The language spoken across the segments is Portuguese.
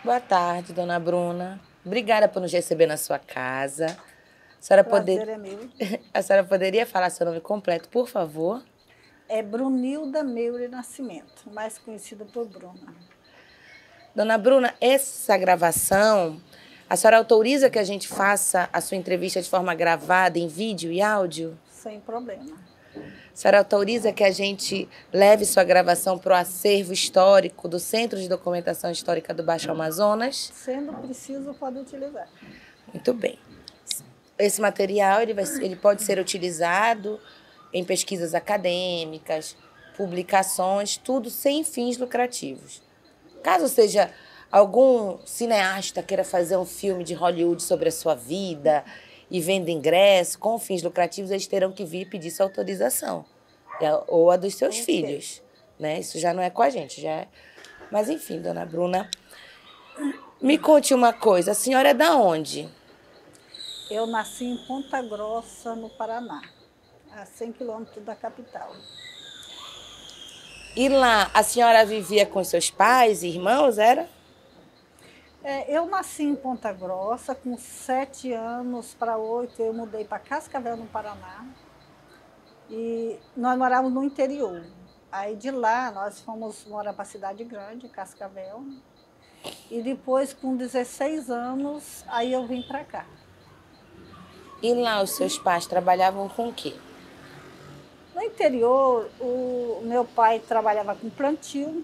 Boa tarde, dona Bruna. Obrigada por nos receber na sua casa. A senhora, Prazer é meu. A senhora poderia falar seu nome completo, por favor? É Brunilda Meure Nascimento, mais conhecida por Bruna. Dona Bruna, essa gravação, a senhora autoriza que a gente faça a sua entrevista de forma gravada em vídeo e áudio? Sem problema. A senhora autoriza que a gente leve sua gravação para o acervo histórico do Centro de Documentação Histórica do Baixo Amazonas? Sendo preciso, pode utilizar. Muito bem. Esse material ele pode ser utilizado em pesquisas acadêmicas, publicações, tudo sem fins lucrativos. Caso seja algum cineasta queira fazer um filme de Hollywood sobre a sua vida e venda ingresso com fins lucrativos, eles terão que vir pedir sua autorização, ou a dos seus filhos, né? Isso já não é com a gente, já é... Mas enfim, dona Bruna, me conte uma coisa, a senhora é da onde? Eu nasci em Ponta Grossa, no Paraná, a 100 quilômetros da capital. E lá, a senhora vivia com seus pais e irmãos, era? Eu nasci em Ponta Grossa, com 7 anos para 8, eu mudei para Cascavel, no Paraná. E nós morávamos no interior. Aí de lá nós fomos morar para a cidade grande, Cascavel. E depois, com 16 anos, aí eu vim para cá. E lá os seus pais trabalhavam com o quê? No interior, o meu pai trabalhava com plantio,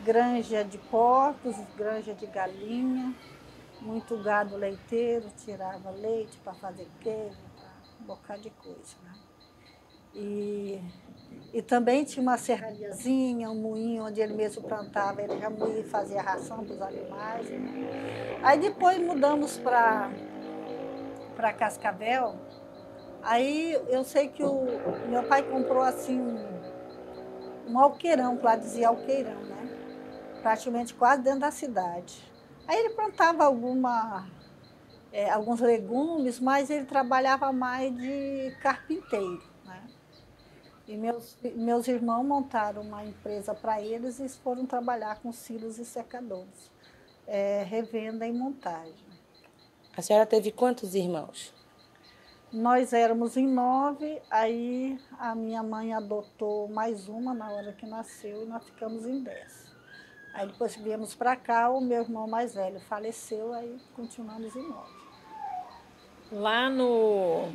granja de porcos, granja de galinha, muito gado leiteiro, tirava leite para fazer queijo, um bocado de coisa, né? E também tinha uma serrariazinha, um moinho onde ele mesmo plantava, ele já moía e fazia ração para os animais. Aí depois mudamos para Cascavel. Aí eu sei que o meu pai comprou assim um alqueirão, que lá dizia alqueirão, né? Praticamente quase dentro da cidade. Aí ele plantava alguns legumes, mas ele trabalhava mais de carpinteiro, né? E meus irmãos montaram uma empresa para eles e foram trabalhar com silos e secadores, revenda e montagem. A senhora teve quantos irmãos? Nós éramos em 9, aí a minha mãe adotou mais uma na hora que nasceu e nós ficamos em 10. Aí depois que viemos para cá, o meu irmão mais velho faleceu, aí continuamos em 9. Lá no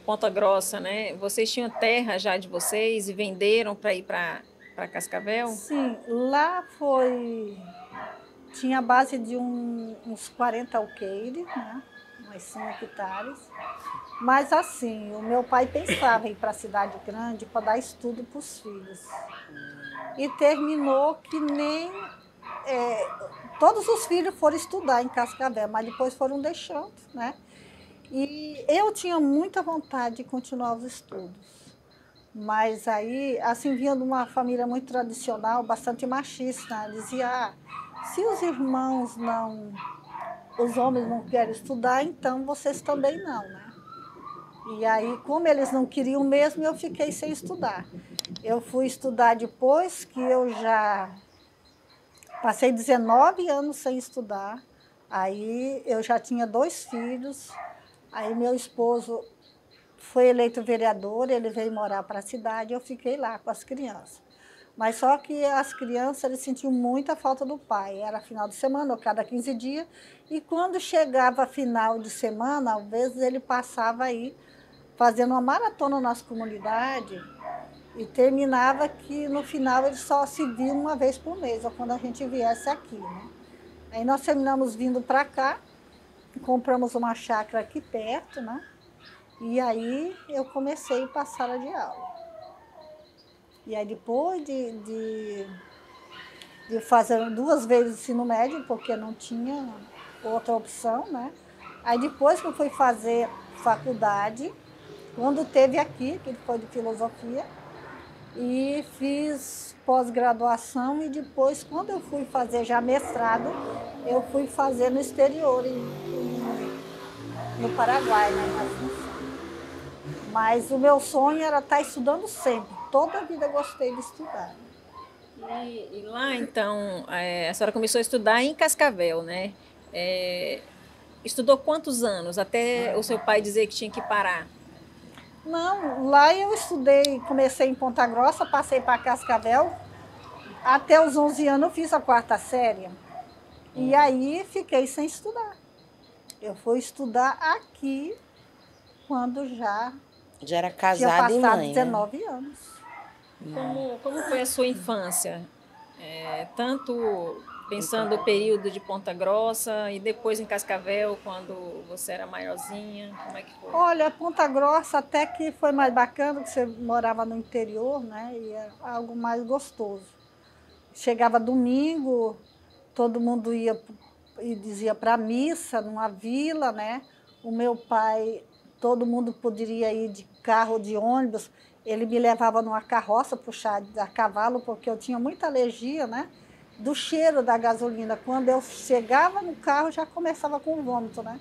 Ponta Grossa, né? Vocês tinham terra já de vocês e venderam para ir para Cascavel? Sim, lá tinha a base de uns 40 alqueires, né? Umas 100 hectares. Mas assim, o meu pai pensava em ir para a cidade grande para dar estudo para os filhos. E terminou que nem... todos os filhos foram estudar em Cascavel, mas depois foram deixando, né? E eu tinha muita vontade de continuar os estudos. Mas aí, assim, vinha de uma família muito tradicional, bastante machista, dizia, se os irmãos não... os homens não querem estudar, então vocês também não, né? E aí, como eles não queriam mesmo, eu fiquei sem estudar. Eu fui estudar depois que eu já passei 19 anos sem estudar. Aí eu já tinha 2 filhos. Aí meu esposo foi eleito vereador, ele veio morar para a cidade, eu fiquei lá com as crianças. Mas só que as crianças, eles sentiam muita falta do pai. Era final de semana, ou cada 15 dias. E quando chegava final de semana, às vezes ele passava aí fazendo uma maratona na nossa comunidade e terminava que no final eles só se viam uma vez por mês, ou quando a gente viesse aqui, né? Aí nós terminamos vindo para cá, compramos uma chácara aqui perto, né? E aí eu comecei para a sala de aula. E aí depois de fazer 2 vezes ensino médio, porque não tinha outra opção, né? Aí depois que eu fui fazer faculdade, quando teve aqui, que foi de filosofia, e fiz pós-graduação e depois, quando eu fui fazer já mestrado, eu fui fazer no exterior, no Paraguai, né, na Assunção. Mas o meu sonho era estar estudando sempre, toda a vida eu gostei de estudar. E lá, então, a senhora começou a estudar em Cascavel, né? Estudou quantos anos até o seu pai dizer que tinha que parar? Não, lá eu estudei, comecei em Ponta Grossa, passei para Cascavel. Até os 11 anos eu fiz a quarta série. E aí fiquei sem estudar. Eu fui estudar aqui quando já Já era tinha casada e passado mãe, né? 19 anos. Como foi a sua infância? Tanto pensando o período de Ponta Grossa e depois em Cascavel, quando você era maiorzinha, como é que foi? Olha, Ponta Grossa até que foi mais bacana, que você morava no interior, né? E é algo mais gostoso. Chegava domingo, todo mundo ia e dizia para a missa, numa vila, né? O meu pai, todo mundo poderia ir de carro ou de ônibus. Ele me levava numa carroça puxada a cavalo, porque eu tinha muita alergia, né? Do cheiro da gasolina. Quando eu chegava no carro, já começava com vômito, né?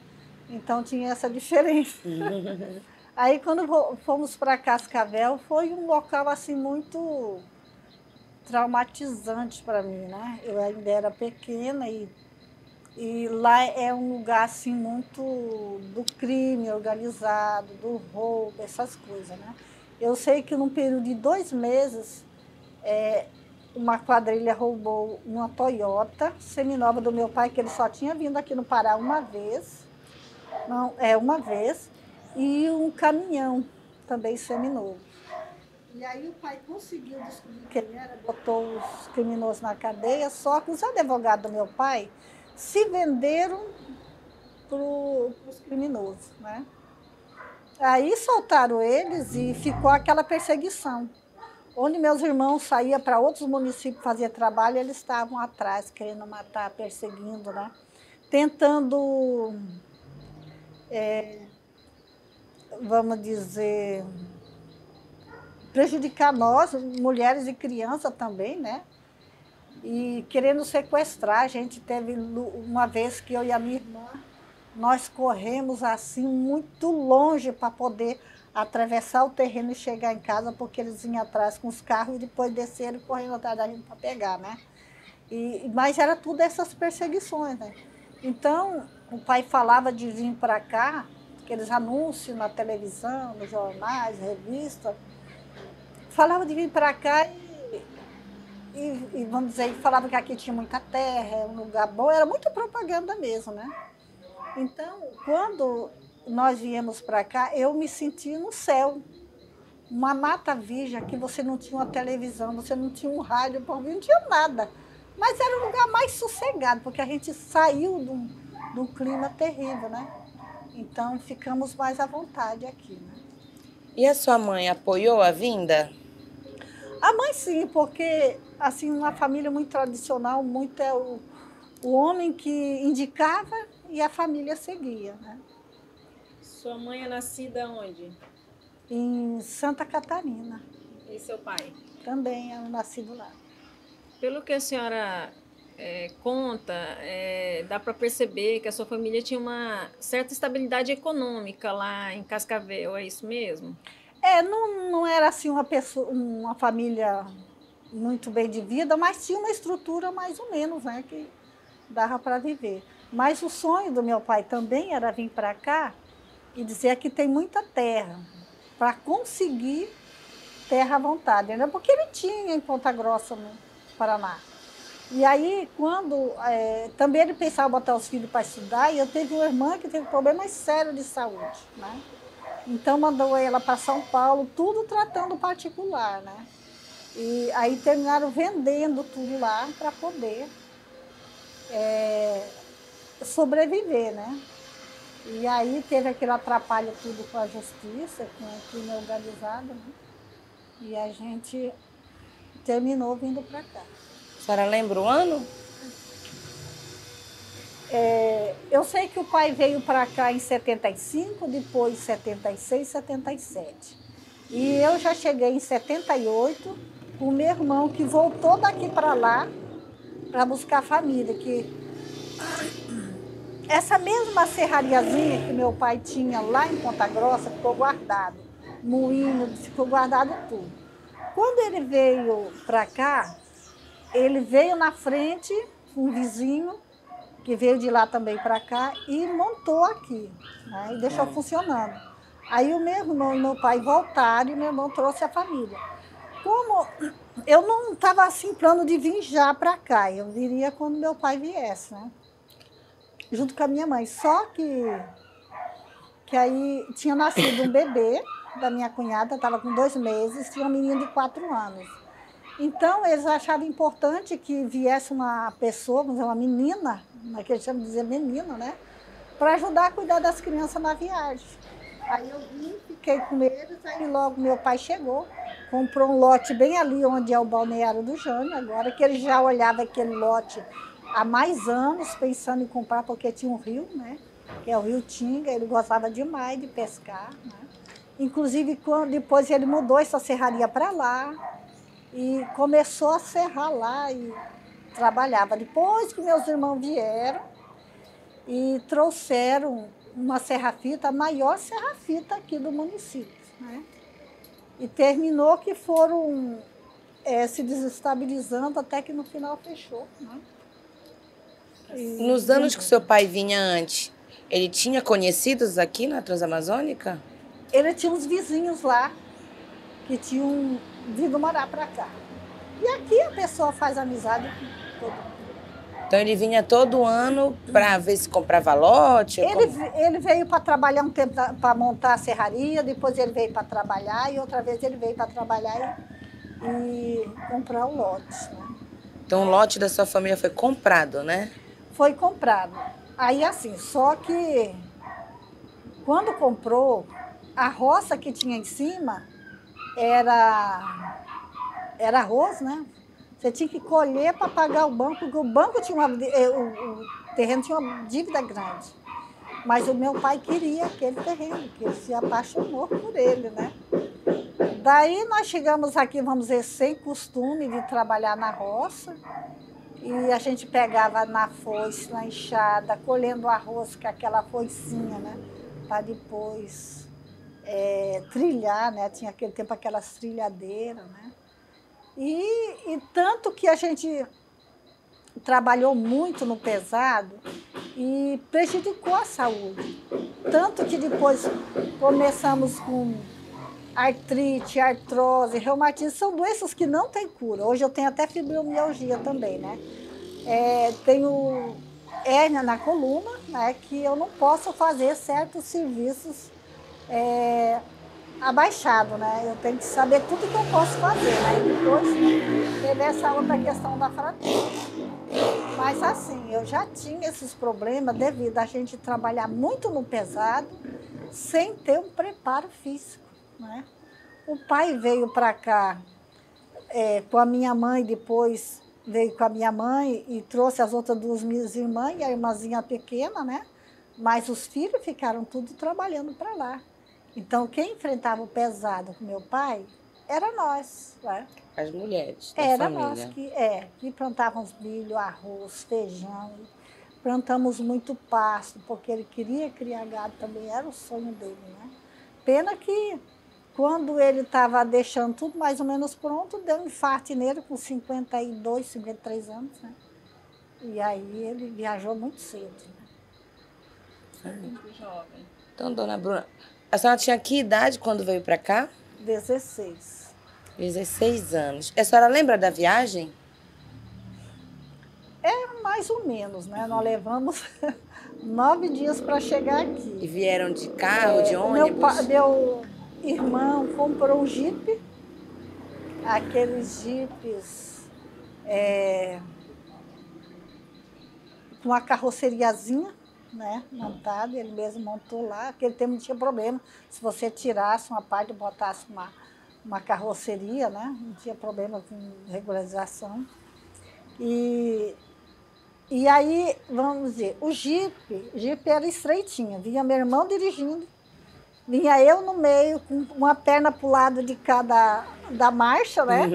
Então tinha essa diferença. Aí quando fomos para Cascavel, foi um local assim muito traumatizante para mim, né? Eu ainda era pequena e lá é um lugar assim muito do crime organizado, do roubo, essas coisas, né? Eu sei que num período de 2 meses, uma quadrilha roubou uma Toyota seminova do meu pai, que ele só tinha vindo aqui no Pará uma vez, não, uma vez, e um caminhão também seminovo. E aí o pai conseguiu descobrir quem era, botou os criminosos na cadeia, só que os advogados do meu pai se venderam para os criminosos, né? Aí soltaram eles e ficou aquela perseguição. Onde meus irmãos saíam para outros municípios fazer trabalho, eles estavam atrás, querendo matar, perseguindo, né? Tentando, vamos dizer, prejudicar nós, mulheres e crianças também, né? E querendo sequestrar. A gente teve uma vez que eu e a minha irmã, nós corremos assim muito longe para poder atravessar o terreno e chegar em casa, porque eles vinham atrás com os carros e depois desceram correndo atrás da gente para pegar, né? Mas era tudo essas perseguições, né? Então, o pai falava de vir para cá, aqueles anúncios na televisão, nos jornais, revistas, falava de vir para cá e vamos dizer, falava que aqui tinha muita terra, é um lugar bom, era muita propaganda mesmo, né? Então, quando nós viemos para cá, eu me senti no céu. Uma mata virgem, que você não tinha uma televisão, você não tinha um rádio para ouvir, não tinha nada. Mas era um lugar mais sossegado, porque a gente saiu de um clima terrível, né? Então, ficamos mais à vontade aqui, né? E a sua mãe apoiou a vinda? A mãe sim, porque assim, uma família muito tradicional, muito é o homem que indicava e a família seguia, né? Sua mãe é nascida onde? Em Santa Catarina, E seu pai? também é um nascido lá. Pelo que a senhora conta, dá para perceber que a sua família tinha uma certa estabilidade econômica lá em Cascavel, é isso mesmo? Não era assim uma família muito bem de vida, mas tinha uma estrutura mais ou menos, né, que dava para viver. Mas o sonho do meu pai também era vir para cá e dizer que tem muita terra, para conseguir terra à vontade, né? Porque ele tinha em Ponta Grossa, no Paraná. E aí, também ele pensava botar os filhos para estudar, e eu tive uma irmã que teve problemas sérios de saúde, né? Então, mandou ela para São Paulo, tudo tratando particular, né? E aí terminaram vendendo tudo lá para poder sobreviver, né? E aí teve aquele atrapalho tudo com a justiça, com o crime organizado, né? E a gente terminou vindo para cá. A senhora lembra o ano? Eu sei que o pai veio para cá em 75, depois 76, 77. E eu já cheguei em 78 com o meu irmão, que voltou daqui para lá para buscar a família. Que essa mesma serrariazinha que meu pai tinha lá em Ponta Grossa ficou guardado. Moinho, ficou guardado tudo. Quando ele veio para cá, ele veio na frente, um vizinho, que veio de lá também para cá, e montou aqui, né? E deixou funcionando. Aí o meu irmão e meu pai voltaram e meu irmão trouxe a família. Como eu não estava assim, plano de vir já para cá, eu viria quando meu pai viesse, né? Junto com a minha mãe. Só que aí tinha nascido um bebê da minha cunhada, estava com 2 meses, tinha um menino de 4 anos. Então, eles achavam importante que viesse uma pessoa, vamos dizer, uma menina, que eles chamam de dizer menina, né? Para ajudar a cuidar das crianças na viagem. Aí eu vim, fiquei com eles, aí logo meu pai chegou, comprou um lote bem ali onde é o balneário do Jânio, agora que ele já olhava aquele lote há mais anos, pensando em comprar, porque tinha um rio, né? Que é o Rio Tinga, ele gostava demais de pescar, né? Inclusive, depois ele mudou essa serraria para lá e começou a serrar lá e trabalhava. Depois que meus irmãos vieram e trouxeram uma serra-fita, a maior serra-fita aqui do município, né? E terminou que foram se desestabilizando até que no final fechou, né? Nos anos que seu pai vinha antes, ele tinha conhecidos aqui na Transamazônica? Ele tinha uns vizinhos lá que tinham vindo morar para cá. E aqui a pessoa faz amizade com todo mundo. Então ele vinha todo ano para ver se comprava lote? Ele veio para trabalhar um tempo para montar a serraria, depois ele veio para trabalhar e outra vez ele veio para trabalhar e comprar o lote, né? Então o lote da sua família foi comprado, né? Foi comprado. Aí assim, só que quando comprou, a roça que tinha em cima era arroz, né? Você tinha que colher para pagar o banco, porque o banco tinha o terreno tinha uma dívida grande. Mas o meu pai queria aquele terreno, que ele se apaixonou por ele, né? Daí nós chegamos aqui, vamos dizer, sem costume de trabalhar na roça. E a gente pegava na foice, na enxada, colhendo arroz com aquela foicinha, né? Para depois trilhar, né? Tinha aquele tempo aquelas trilhadeiras, né? E tanto que a gente trabalhou muito no pesado e prejudicou a saúde. Tanto que depois começamos com artrite, artrose, reumatismo, são doenças que não têm cura. Hoje eu tenho até fibromialgia também, né? Tenho hérnia na coluna, né? Que eu não posso fazer certos serviços abaixado, né? Eu tenho que saber tudo que eu posso fazer, né? E depois teve essa outra questão da fratura. Mas assim, eu já tinha esses problemas devido a gente trabalhar muito no pesado, sem ter um preparo físico, né? O pai veio para cá com a minha mãe, depois veio com a minha mãe e trouxe as outras 2 minhas irmãs e a irmãzinha pequena, né? Mas os filhos ficaram tudo trabalhando para lá. Então, quem enfrentava o pesado com meu pai era nós, né? As mulheres da Era família. nós que plantávamos milho, arroz, feijão. Plantamos muito pasto, porque ele queria criar gado também, era o sonho dele, né? Pena que, quando ele estava deixando tudo mais ou menos pronto, deu um infarto nele com 52, 53 anos, né? E aí ele viajou muito cedo, né? Muito jovem. Então, dona Bruna, a senhora tinha que idade quando veio para cá? 16. 16 anos. A senhora lembra da viagem? Mais ou menos, né? Nós levamos 9 dias para chegar aqui. E vieram de carro, de ônibus? Meu irmão comprou um jipe, aqueles jipes com uma carroceriazinha, né, montada, ele mesmo montou lá. Aquele tempo não tinha problema, se você tirasse uma parte e botasse uma carroceria, né, não tinha problema com regularização. E aí, vamos dizer, o jipe era estreitinho, vinha meu irmão dirigindo, vinha eu no meio, com uma perna para o lado de cada da marcha, né?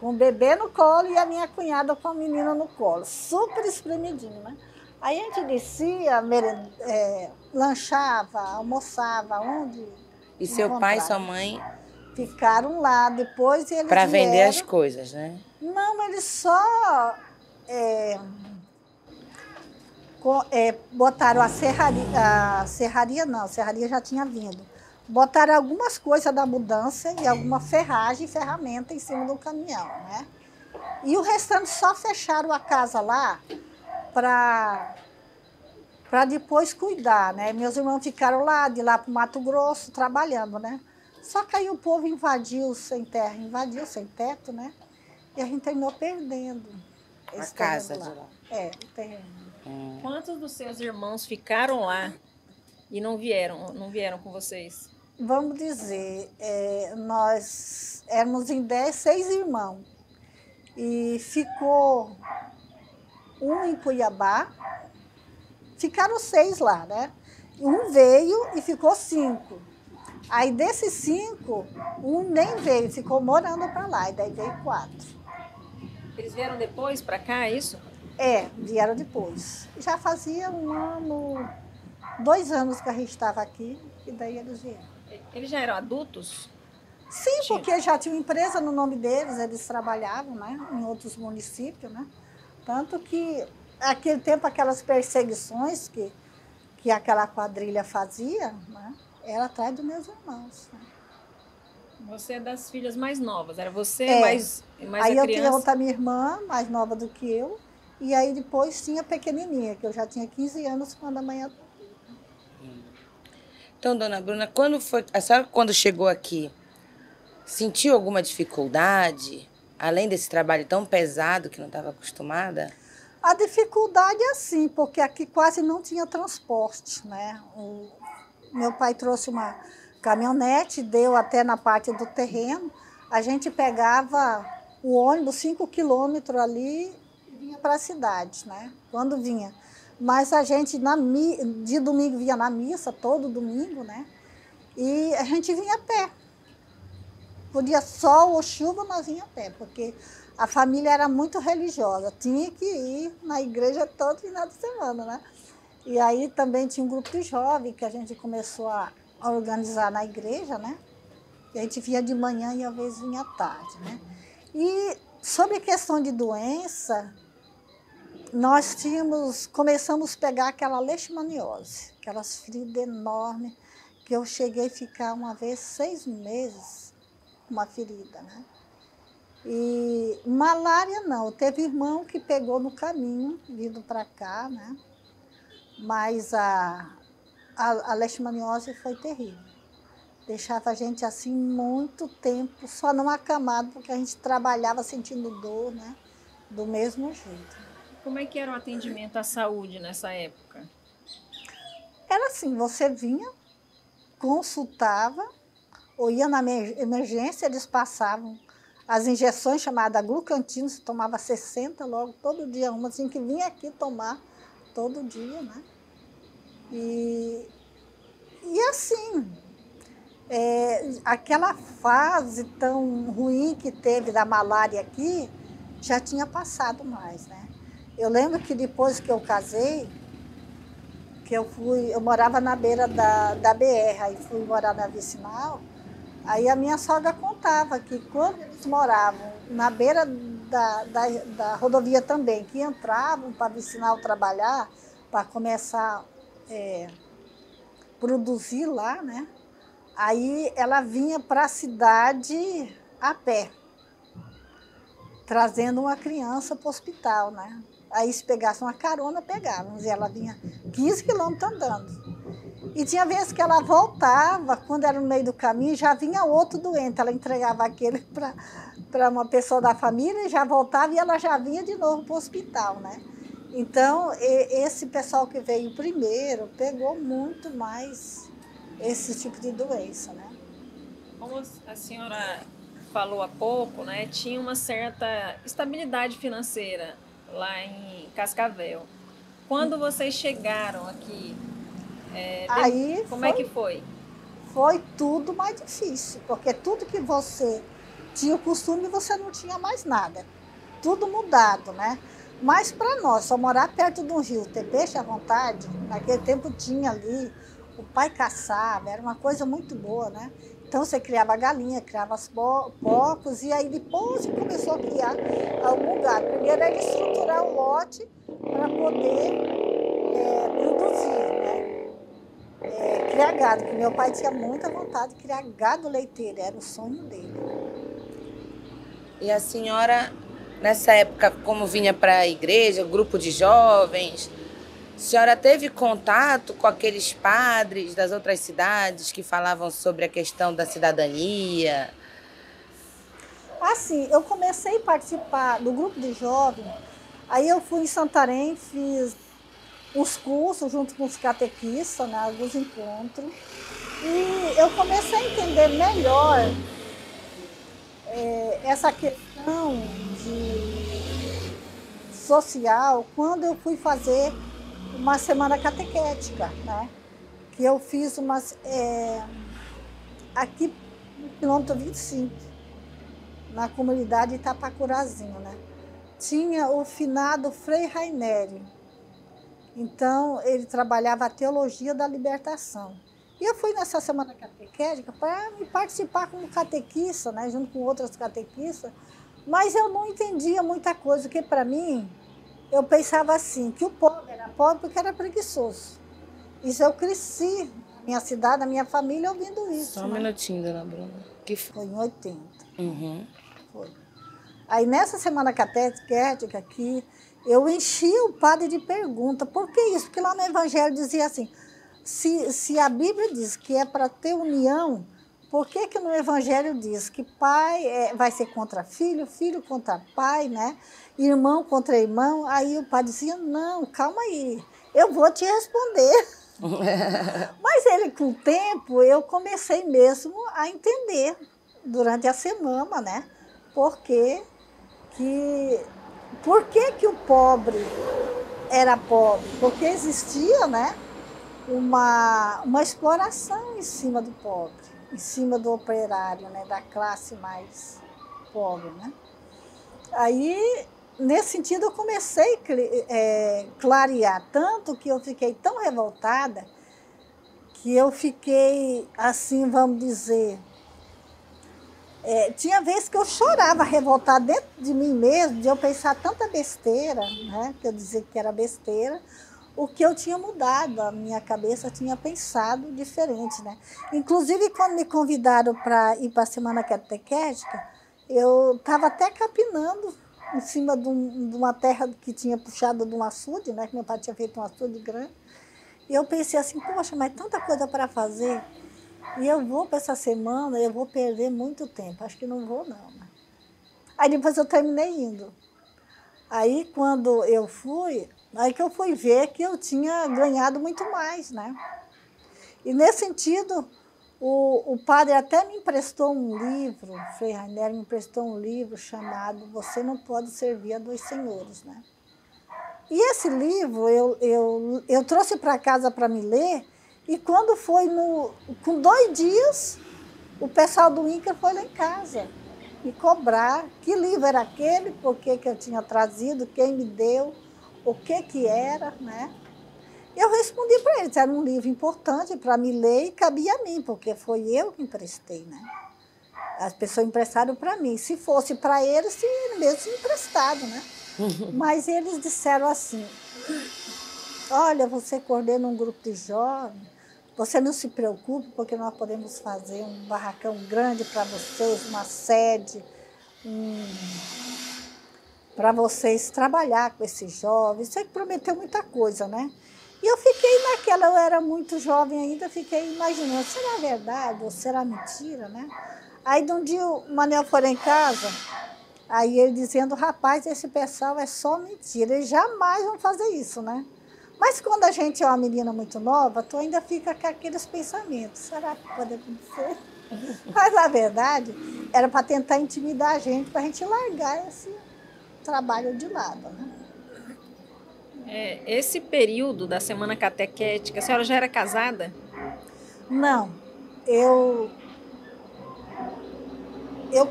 Com o bebê no colo e a minha cunhada com a menina no colo, super espremidinho, né? Aí a gente descia, lanchava, almoçava, onde E seu pai e sua mãe? Ficaram lá, depois eles Para vender vieram. as coisas, né? Não, eles só botaram a serraria não, a serraria já tinha vindo. Botaram algumas coisas da mudança e alguma ferragem, ferramenta em cima do caminhão, né? E o restante só fecharam a casa lá para depois cuidar, né? Meus irmãos ficaram lá, de lá para o Mato Grosso, trabalhando, né? Só que aí o povo invadiu sem terra, invadiu sem teto, né? E a gente terminou perdendo esse casa terreno de lá. o terreno. Quantos dos seus irmãos ficaram lá e não vieram com vocês? Vamos dizer, nós éramos em 6 irmãos. E ficou um em Cuiabá, ficaram 6 lá, né? Um veio e ficou 5. Aí desses 5, um nem veio, ficou morando para lá, e daí veio 4. Eles vieram depois para cá, é isso? Vieram depois. Já fazia 1 ano, 2 anos que a gente estava aqui, e daí eles vieram. Eles já eram adultos? Sim, porque já tinha uma empresa no nome deles, eles trabalhavam, né, em outros municípios, né? Tanto que, naquele tempo, aquelas perseguições que aquela quadrilha fazia, né, era atrás dos meus irmãos. Né? Você é das filhas mais novas, era você mais aí a eu tinha criança? outra minha irmã, mais nova do que eu, e aí depois tinha a pequenininha, que eu já tinha 15 anos quando a mãe... Então, dona Bruna, a senhora quando chegou aqui, sentiu alguma dificuldade, além desse trabalho tão pesado que não estava acostumada? A dificuldade é assim, porque aqui quase não tinha transporte, né? Meu pai trouxe uma caminhonete, deu até na parte do terreno, a gente pegava o ônibus 5 quilômetros ali e vinha para a cidade, né? Quando vinha. Mas a gente, de domingo, vinha na missa, todo domingo, né? E a gente vinha a pé. Podia sol ou chuva, nós vinha a pé, porque a família era muito religiosa, tinha que ir na igreja todo final de semana, né? E aí também tinha um grupo de jovens que a gente começou a organizar na igreja, né? E a gente vinha de manhã e às vezes vinha à tarde, né? E sobre a questão de doença, nós começamos a pegar aquela leishmaniose, aquelas feridas enormes, que eu cheguei a ficar uma vez 6 meses com uma ferida, né? E malária não, teve irmão que pegou no caminho, vindo para cá, né? Mas a leishmaniose foi terrível. Deixava a gente assim muito tempo, só não acamado, porque a gente trabalhava sentindo dor, né? Do mesmo jeito. Como é que era o atendimento à saúde nessa época? Era assim, você vinha, consultava, ou ia na emergência, eles passavam as injeções chamadas glucantina, você tomava 60 logo, todo dia uma, assim, que vinha aqui tomar todo dia, né? E assim, aquela fase tão ruim que teve da malária aqui, já tinha passado mais, né? Eu lembro que depois que eu casei, que eu morava na beira da BR, aí fui morar na Vicinal, aí a minha sogra contava que quando eles moravam na beira da rodovia também, que entravam para Vicinal trabalhar, para começar a produzir lá, né? Aí ela vinha para a cidade a pé, trazendo uma criança para o hospital, né? Aí se pegasse uma carona, pegavam. E ela vinha 15 quilômetros andando. E tinha vezes que ela voltava, quando era no meio do caminho, já vinha outro doente. Ela entregava aquele para uma pessoa da família, já voltava e ela já vinha de novo para o hospital, né? Então, esse pessoal que veio primeiro pegou muito mais esse tipo de doença, né? Como a senhora falou há pouco, né, tinha uma certa estabilidade financeira lá em Cascavel. Quando vocês chegaram aqui, como é que foi? Foi tudo mais difícil, porque tudo que você tinha o costume, você não tinha mais nada. Tudo mudado, né? Mas para nós, só morar perto de um rio, ter peixe à vontade, naquele tempo tinha ali, o pai caçava, era uma coisa muito boa, né? Então você criava galinha, criava os porcos, e aí depois você começou a criar algum gado. Primeiro era estruturar o lote para poder produzir, né? Criar gado, porque meu pai tinha muita vontade de criar gado leiteiro, era o sonho dele. E a senhora, nessa época, como vinha para a igreja, grupo de jovens, a senhora teve contato com aqueles padres das outras cidades que falavam sobre a questão da cidadania? Assim, eu comecei a participar do grupo de jovens, aí eu fui em Santarém, fiz os cursos junto com os catequistas, né, alguns encontros, e eu comecei a entender melhor essa questão social quando eu fui fazer uma semana catequética, né? Que eu fiz aqui no quilômetro 25, na comunidade Itapacurazinho, né? Tinha o finado Frei Raineri. Então, ele trabalhava a teologia da libertação. E eu fui nessa semana catequética para me participar como catequista, né, junto com outras catequistas, mas eu não entendia muita coisa, porque para mim, eu pensava assim, que o pobre era pobre porque era preguiçoso. Isso eu cresci na minha cidade, na minha família, ouvindo isso. Só um minutinho, dona Bruna. Foi em 80. Uhum. Foi. Aí nessa semana catequética aqui, eu enchi o padre de perguntas. Por que isso? Porque lá no Evangelho dizia assim, se a Bíblia diz que é para ter união, por que que no Evangelho diz que pai vai ser contra filho, filho contra pai, né? Irmão contra irmão? Aí o padre dizia, não, calma aí, eu vou te responder. Mas ele, com o tempo, eu comecei mesmo a entender durante a semana, né? Por que o pobre era pobre? Porque existia, né, uma exploração em cima do pobre, em cima do operário, né, da classe mais pobre, né? Aí, nesse sentido, eu comecei a clarear, tanto que eu fiquei tão revoltada que eu fiquei, assim, vamos dizer... tinha vezes que eu chorava revoltada dentro de mim mesmo, de eu pensar tanta besteira, né, que eu dizia que era besteira, o que eu tinha mudado, a minha cabeça tinha pensado diferente, né? Inclusive, quando me convidaram para ir para a Semana Catequética, eu estava até capinando em cima de uma terra que tinha puxado de um açude, né, que meu pai tinha feito um açude grande, e eu pensei assim, poxa, mas tanta coisa para fazer, e eu vou para essa semana, eu vou perder muito tempo. Acho que não vou, não. Né? Aí depois eu terminei indo. Aí quando eu fui, aí que eu fui ver que eu tinha ganhado muito mais, né? E nesse sentido, o padre até me emprestou um livro, o Frei Raineri me emprestou um livro chamado Você Não Pode Servir a Dois Senhores, né? E esse livro eu trouxe para casa para me ler. E quando foi com 2 dias, o pessoal do INCRA foi lá em casa me cobrar que livro era aquele, por que eu tinha trazido, quem me deu, o que era, né? E eu respondi para eles, era um livro importante para me ler e cabia a mim, porque foi eu que emprestei, né? As pessoas emprestaram para mim. Se fosse para eles, se eles mesmos tinham emprestado, né? Mas eles disseram assim, olha, você coordena um grupo de jovens, você não se preocupe, porque nós podemos fazer um barracão grande para vocês, uma sede, para vocês trabalhar com esses jovens. Você prometeu muita coisa, né? E eu fiquei naquela, eu era muito jovem ainda, fiquei imaginando, será verdade ou será mentira, né? Aí, de um dia, o Manel foi lá em casa, aí ele dizendo, rapaz, esse pessoal é só mentira, eles jamais vão fazer isso, né? Mas quando a gente é uma menina muito nova, tu ainda fica com aqueles pensamentos. Será que pode acontecer? Mas, na verdade, era para tentar intimidar a gente, para a gente largar esse trabalho de lado, né? Esse período da Semana Catequética, a senhora já era casada? Não. Eu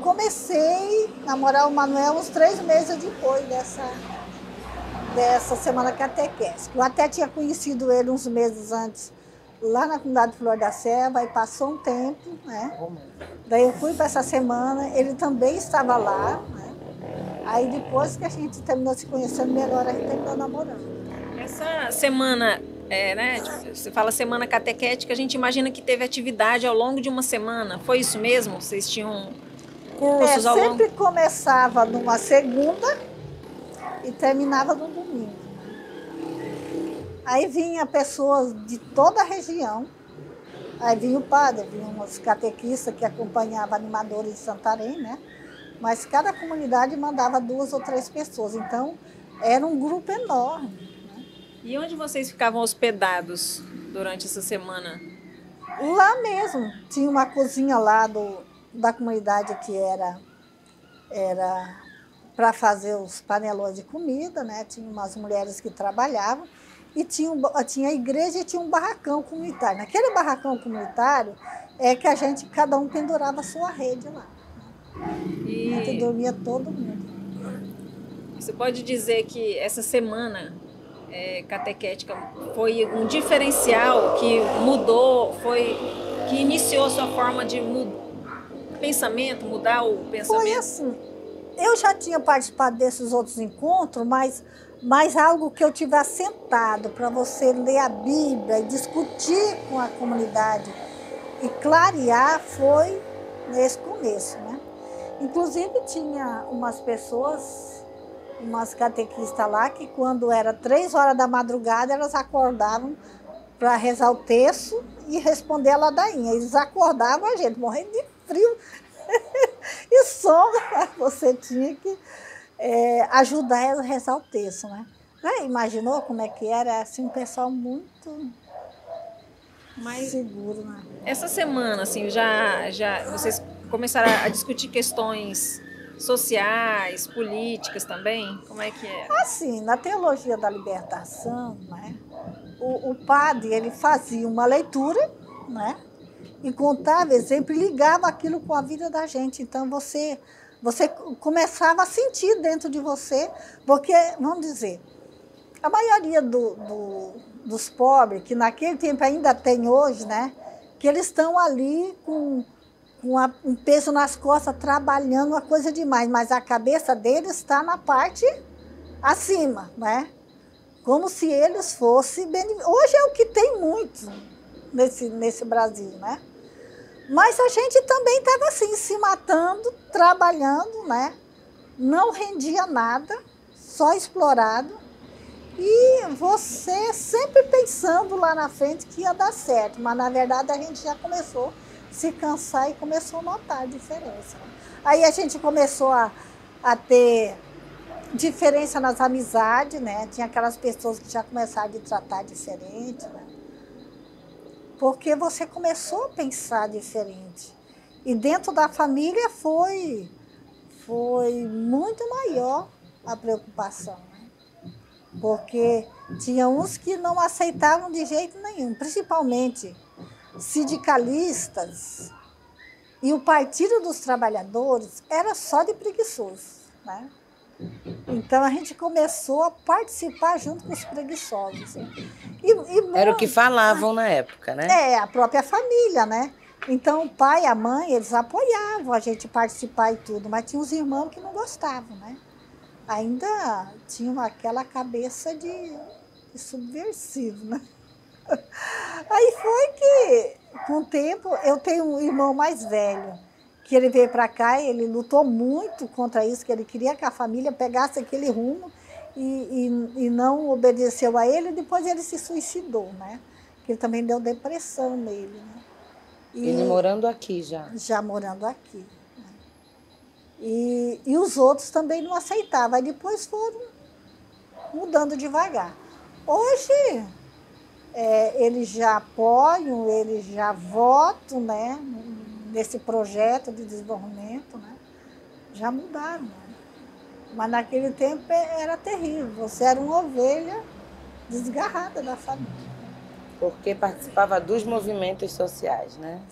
comecei a namorar o Manuel uns 3 meses depois dessa semana catequética. Eu até tinha conhecido ele uns meses antes lá na comunidade de Flor da Serva, aí passou um tempo, né? Daí eu fui para essa semana, ele também estava lá, né? Aí depois que a gente terminou se conhecendo melhor, a gente terminou namorando. Essa semana, né, você fala semana catequética, a gente imagina que teve atividade ao longo de uma semana. Foi isso mesmo? Vocês tinham cursos ao longo? Sempre começava numa segunda e terminava no domingo. Aí vinha pessoas de toda a região, aí vinha o padre, vinha uns catequistas que acompanhavam animadores de Santarém, né? Mas cada comunidade mandava 2 ou 3 pessoas, então era um grupo enorme. E onde vocês ficavam hospedados durante essa semana? Lá mesmo, tinha uma cozinha lá da comunidade que era para fazer os panelões de comida, né? Tinha umas mulheres que trabalhavam e tinha a igreja e tinha um barracão comunitário. Naquele barracão comunitário é que cada um pendurava a sua rede lá. E a gente dormia todo mundo. Você pode dizer que essa semana catequética foi um diferencial que mudou, que iniciou a sua forma de pensamento, mudar o pensamento? Foi assim, eu já tinha participado desses outros encontros, mas algo que eu tive assentado para você ler a Bíblia e discutir com a comunidade e clarear foi nesse começo, né? Inclusive tinha umas pessoas, umas catequistas lá, que quando era 3 horas da madrugada, elas acordavam para rezar o terço e responder a ladainha. Eles acordavam a gente, morrendo de frio e sono, você tinha que ajudar elas a rezar o terço, né? Imaginou como é que era? Assim, um pessoal muito seguro, né? Essa semana, assim, vocês começaram a discutir questões sociais, políticas também? Como é que é? Assim, na teologia da libertação, né, o padre ele fazia uma leitura, né, e contava exemplo e ligava aquilo com a vida da gente. Então você começava a sentir dentro de você, porque, vamos dizer, a maioria dos pobres, que naquele tempo ainda tem hoje, né, que eles estão ali com um peso nas costas, trabalhando, uma coisa demais, mas a cabeça deles está na parte acima, né? Como se eles fossem... Hoje é o que tem muito nesse Brasil, né? Mas a gente também estava assim, se matando, trabalhando, né? Não rendia nada, só explorado. E você sempre pensando lá na frente que ia dar certo, mas na verdade a gente já começou a se cansar e começou a notar a diferença. Aí a gente começou a ter diferença nas amizades, né? Tinha aquelas pessoas que já começaram a te tratar diferente, né? Porque você começou a pensar diferente. E dentro da família foi muito maior a preocupação, né? Porque tinha uns que não aceitavam de jeito nenhum, principalmente sindicalistas, e o Partido dos Trabalhadores era só de preguiçosos, né? Então a gente começou a participar junto com os preguiçosos. Era o que falavam na época, né? A própria família, né? Então o pai e a mãe, eles apoiavam a gente participar e tudo, mas tinha os irmãos que não gostavam, né? Ainda tinham aquela cabeça de subversivo, né? Aí foi que, com o tempo, eu tenho um irmão mais velho, que ele veio para cá e ele lutou muito contra isso, que ele queria que a família pegasse aquele rumo e não obedeceu a ele, e depois ele se suicidou, né? Que ele também deu depressão nele, né? Ele morando aqui já? Já morando aqui. Né? E os outros também não aceitavam, aí depois foram mudando devagar. Hoje... eles já apoiam, eles já votam, né, nesse projeto de desenvolvimento, né, já mudaram. Né? Mas naquele tempo era terrível, você era uma ovelha desgarrada da família. Porque participava dos movimentos sociais, né?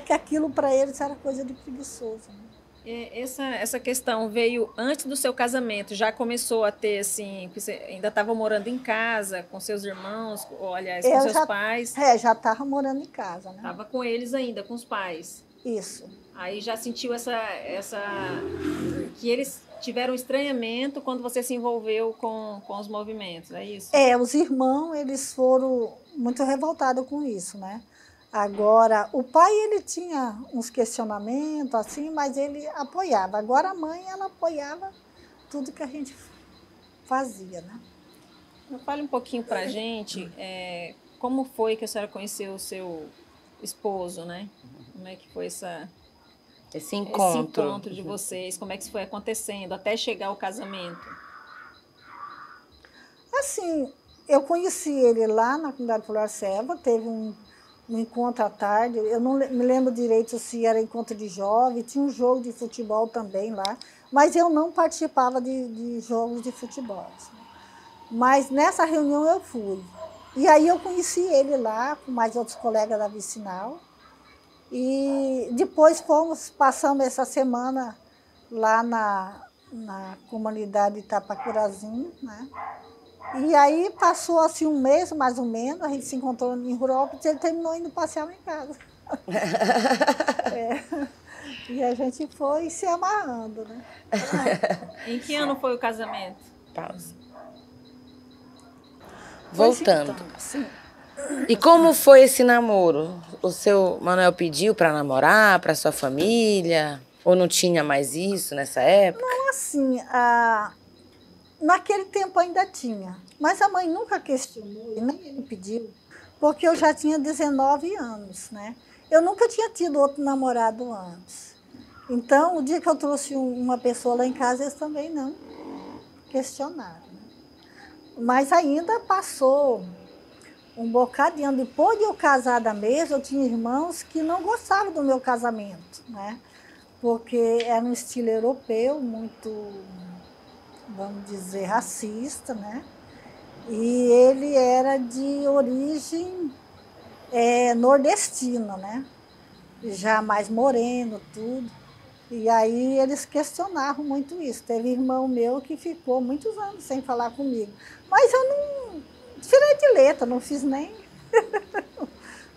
Que aquilo para eles era coisa de preguiçoso. Né? Essa questão veio antes do seu casamento, já começou a ter, assim, você ainda estava morando em casa com seus irmãos, ou, aliás, com seus pais? Já estava morando em casa, né? Estava com eles ainda, com os pais. Isso. Aí já sentiu que eles tiveram estranhamento quando você se envolveu com os movimentos, é isso? Os irmãos, eles foram muito revoltados com isso, né? Agora, o pai, ele tinha uns questionamentos, assim, mas ele apoiava. Agora, a mãe, ela apoiava tudo que a gente fazia, né? Fale um pouquinho pra gente como foi que a senhora conheceu o seu esposo, né? Como é que foi esse encontro de vocês? Como é que isso foi acontecendo até chegar ao casamento? Assim, eu conheci ele lá na comunidade Flor Serva, teve um encontro à tarde, eu não me lembro direito se era encontro de jovem, tinha um jogo de futebol também lá, mas eu não participava de jogos de futebol. Assim. Mas nessa reunião eu fui. E aí eu conheci ele lá, com mais outros colegas da vicinal. E depois passamos essa semana lá na comunidade Itapacurazinho, né? E aí passou assim um mês, mais ou menos, a gente se encontrou em Rurópolis e ele terminou indo passear lá em casa. E a gente foi se amarrando, né? Em que ano foi o casamento? Pausa. Voltando. Sim. E como foi esse namoro? O seu Manuel pediu para namorar, para sua família? Ou não tinha mais isso nessa época? Não, assim, naquele tempo ainda tinha. Mas a mãe nunca questionou, e nem ele pediu, porque eu já tinha 19 anos, né? Eu nunca tinha tido outro namorado antes. Então, o dia que eu trouxe uma pessoa lá em casa, eles também não questionaram. Né? Mas ainda passou um bocado de ano. Depois de eu casada mesmo, eu tinha irmãos que não gostavam do meu casamento, né? Porque era um estilo europeu, muito, vamos dizer, racista, né? E ele era de origem nordestina, né? Já mais moreno, tudo. E aí eles questionavam muito isso. Teve irmão meu que ficou muitos anos sem falar comigo. Mas eu não tirei de letra, não fiz nem...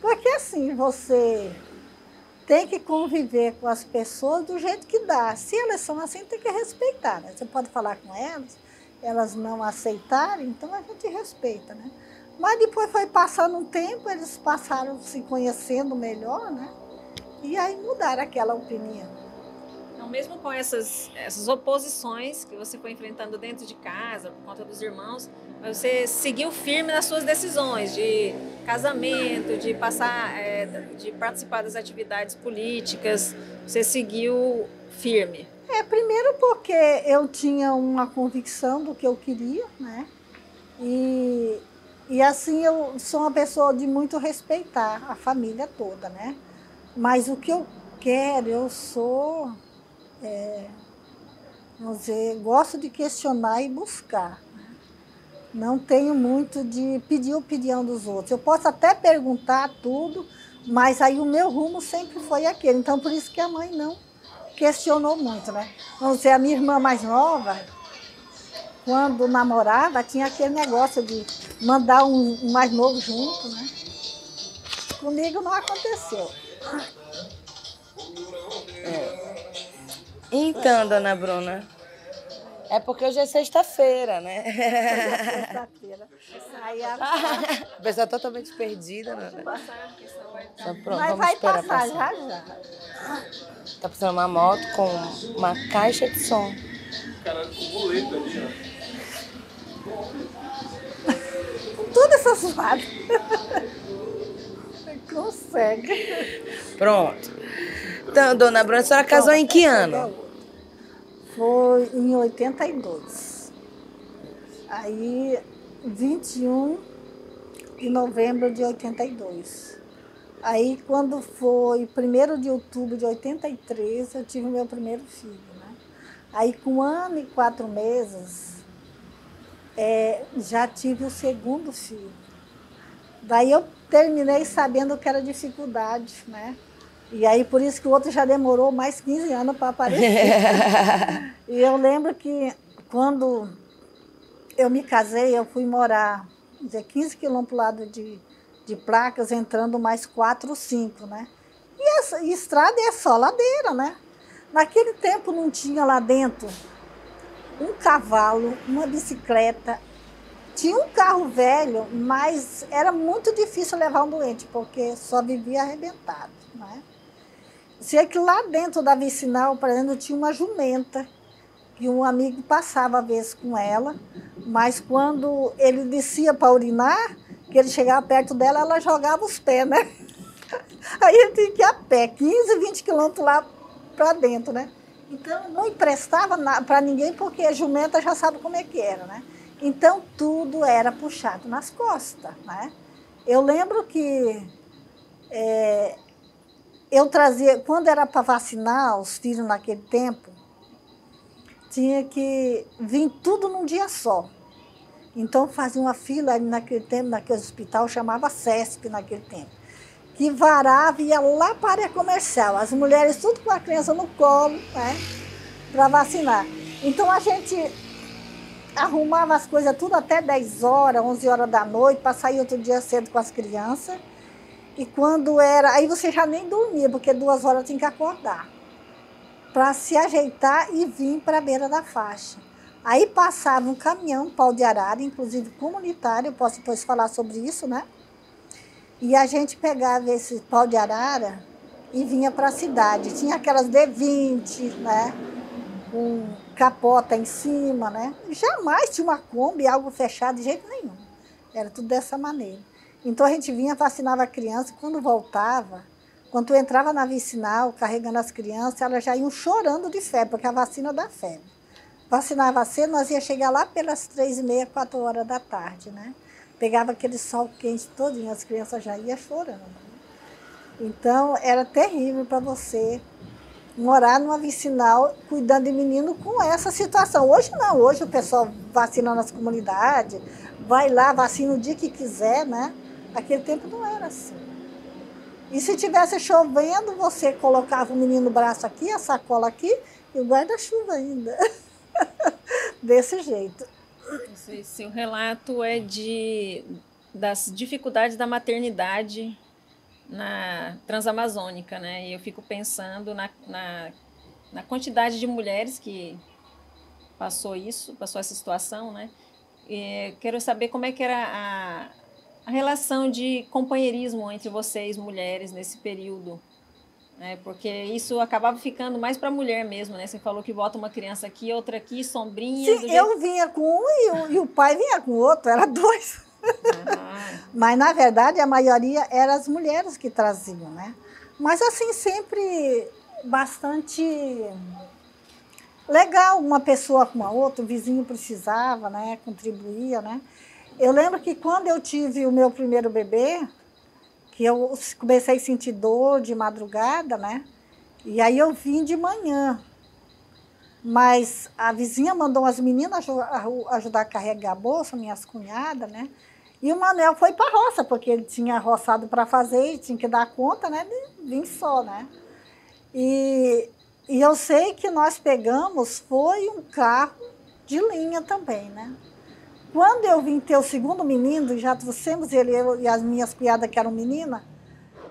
Porque assim, você tem que conviver com as pessoas do jeito que dá. Se elas são assim, tem que respeitar, né? Você pode falar com elas não aceitarem, então a gente respeita, né? Mas depois foi passando um tempo, eles passaram se conhecendo melhor, né? E aí mudaram aquela opinião. Então, mesmo com essas oposições que você foi enfrentando dentro de casa, por conta dos irmãos, você seguiu firme nas suas decisões de casamento, de participar das atividades políticas, você seguiu firme? Primeiro porque eu tinha uma convicção do que eu queria, né? E assim, eu sou uma pessoa de muito respeitar a família toda, né? Mas o que eu quero, eu sou... vamos dizer, gosto de questionar e buscar. Não tenho muito de pedir a opinião dos outros. Eu posso até perguntar tudo, mas aí o meu rumo sempre foi aquele. Então, por isso que a mãe não questionou muito, né? Vamos dizer, a minha irmã mais nova, quando namorava, tinha aquele negócio de mandar um mais novo junto, né? Comigo não aconteceu. Então, dona Bruna, é porque hoje é sexta-feira, né? Hoje é sexta-feira. A pessoa totalmente perdida, né? Então, pronto, Mas vamos vai esperar passar, passar. já. Tá passando uma moto com uma caixa de som. Cara, com boleto ali, ó. Tudo essas zoado. Consegue. Pronto. Então, dona Bruna, a senhora casou em que ano? Foi em 82. Aí, 21 de novembro de 82. Aí, quando foi 1º de outubro de 83, eu tive meu primeiro filho, né? Aí, com 1 ano e 4 meses, já tive o segundo filho. Daí eu terminei sabendo que era dificuldade, né? E aí, por isso que o outro já demorou mais 15 anos para aparecer. E eu lembro que quando eu me casei, eu fui morar 15 quilômetros pro lado de Placas, entrando mais 4 ou 5, né? E essa estrada é só ladeira, né? Naquele tempo não tinha lá dentro um cavalo, uma bicicleta. Tinha um carro velho, mas era muito difícil levar um doente, porque só vivia arrebentado, né? Sei que lá dentro da vicinal, por exemplo, tinha uma jumenta, que um amigo passava a vez com ela, mas quando ele descia para urinar, que ele chegava perto dela, ela jogava os pés, né? Aí ele tinha que ir a pé, 15, 20 quilômetros lá para dentro, né? Então, não emprestava para ninguém, porque a jumenta já sabe como é que era, né? Então, tudo era puxado nas costas, né? Eu lembro que eu trazia, quando era para vacinar os filhos naquele tempo, tinha que vir tudo num dia só. Então, fazia uma fila naquele tempo, naquele hospital, chamava CESP naquele tempo, que varava e ia lá para a área comercial. As mulheres tudo com a criança no colo, né, para vacinar. Então, a gente arrumava as coisas tudo até 10 horas, 11 horas da noite, para sair outro dia cedo com as crianças. E quando era... Aí você já nem dormia, porque 2 horas tinha que acordar, para se ajeitar e vir para a beira da faixa. Aí passava um caminhão, pau de arara, inclusive comunitário, eu posso depois falar sobre isso, né? E a gente pegava esse pau de arara e vinha para a cidade. Tinha aquelas D20, né? Com capota em cima, né? Jamais tinha uma Kombi, algo fechado de jeito nenhum. Era tudo dessa maneira. Então a gente vinha, vacinava a criança, e quando voltava, quando entrava na vicinal, carregando as crianças, elas já iam chorando de febre, porque a vacina dá febre. Vacinava cedo, nós ia chegar lá pelas 3h30, 4 horas da tarde, né? Pegava aquele sol quente todinho, as crianças já iam chorando. Então, era terrível para você morar numa vicinal, cuidando de menino com essa situação. Hoje não, hoje o pessoal vacina nas comunidades, vai lá, vacina o dia que quiser, né? Aquele tempo não era assim. E se tivesse chovendo, você colocava o menino no braço aqui, a sacola aqui, e o guarda-chuva ainda. Desse jeito. Seu relato é das dificuldades da maternidade na Transamazônica, né? E eu fico pensando na quantidade de mulheres que passou essa situação, né? E quero saber como é que era a relação de companheirismo entre vocês, mulheres, nesse período. Porque isso acabava ficando mais para a mulher mesmo, né? Você falou que bota uma criança aqui, outra aqui, sombrinha. Sim, eu vinha com um e o pai vinha com o outro, era 2. Mas, na verdade, a maioria eram as mulheres que traziam, né? Mas, assim, sempre bastante legal, uma pessoa com a outra, o vizinho precisava, né? Contribuía, né? Eu lembro que quando eu tive o meu primeiro bebê, que eu comecei a sentir dor de madrugada, né? E aí eu vim de manhã. Mas a vizinha mandou as meninas ajudar a carregar a bolsa, minhas cunhadas, né? E o Manuel foi para a roça, porque ele tinha roçado para fazer e tinha que dar conta, né? De vir só, né? E eu sei que nós pegamos, foi um carro de linha também, né? Quando eu vim ter o segundo menino, já trouxemos ele, eu e as minhas cunhadas que eram meninas,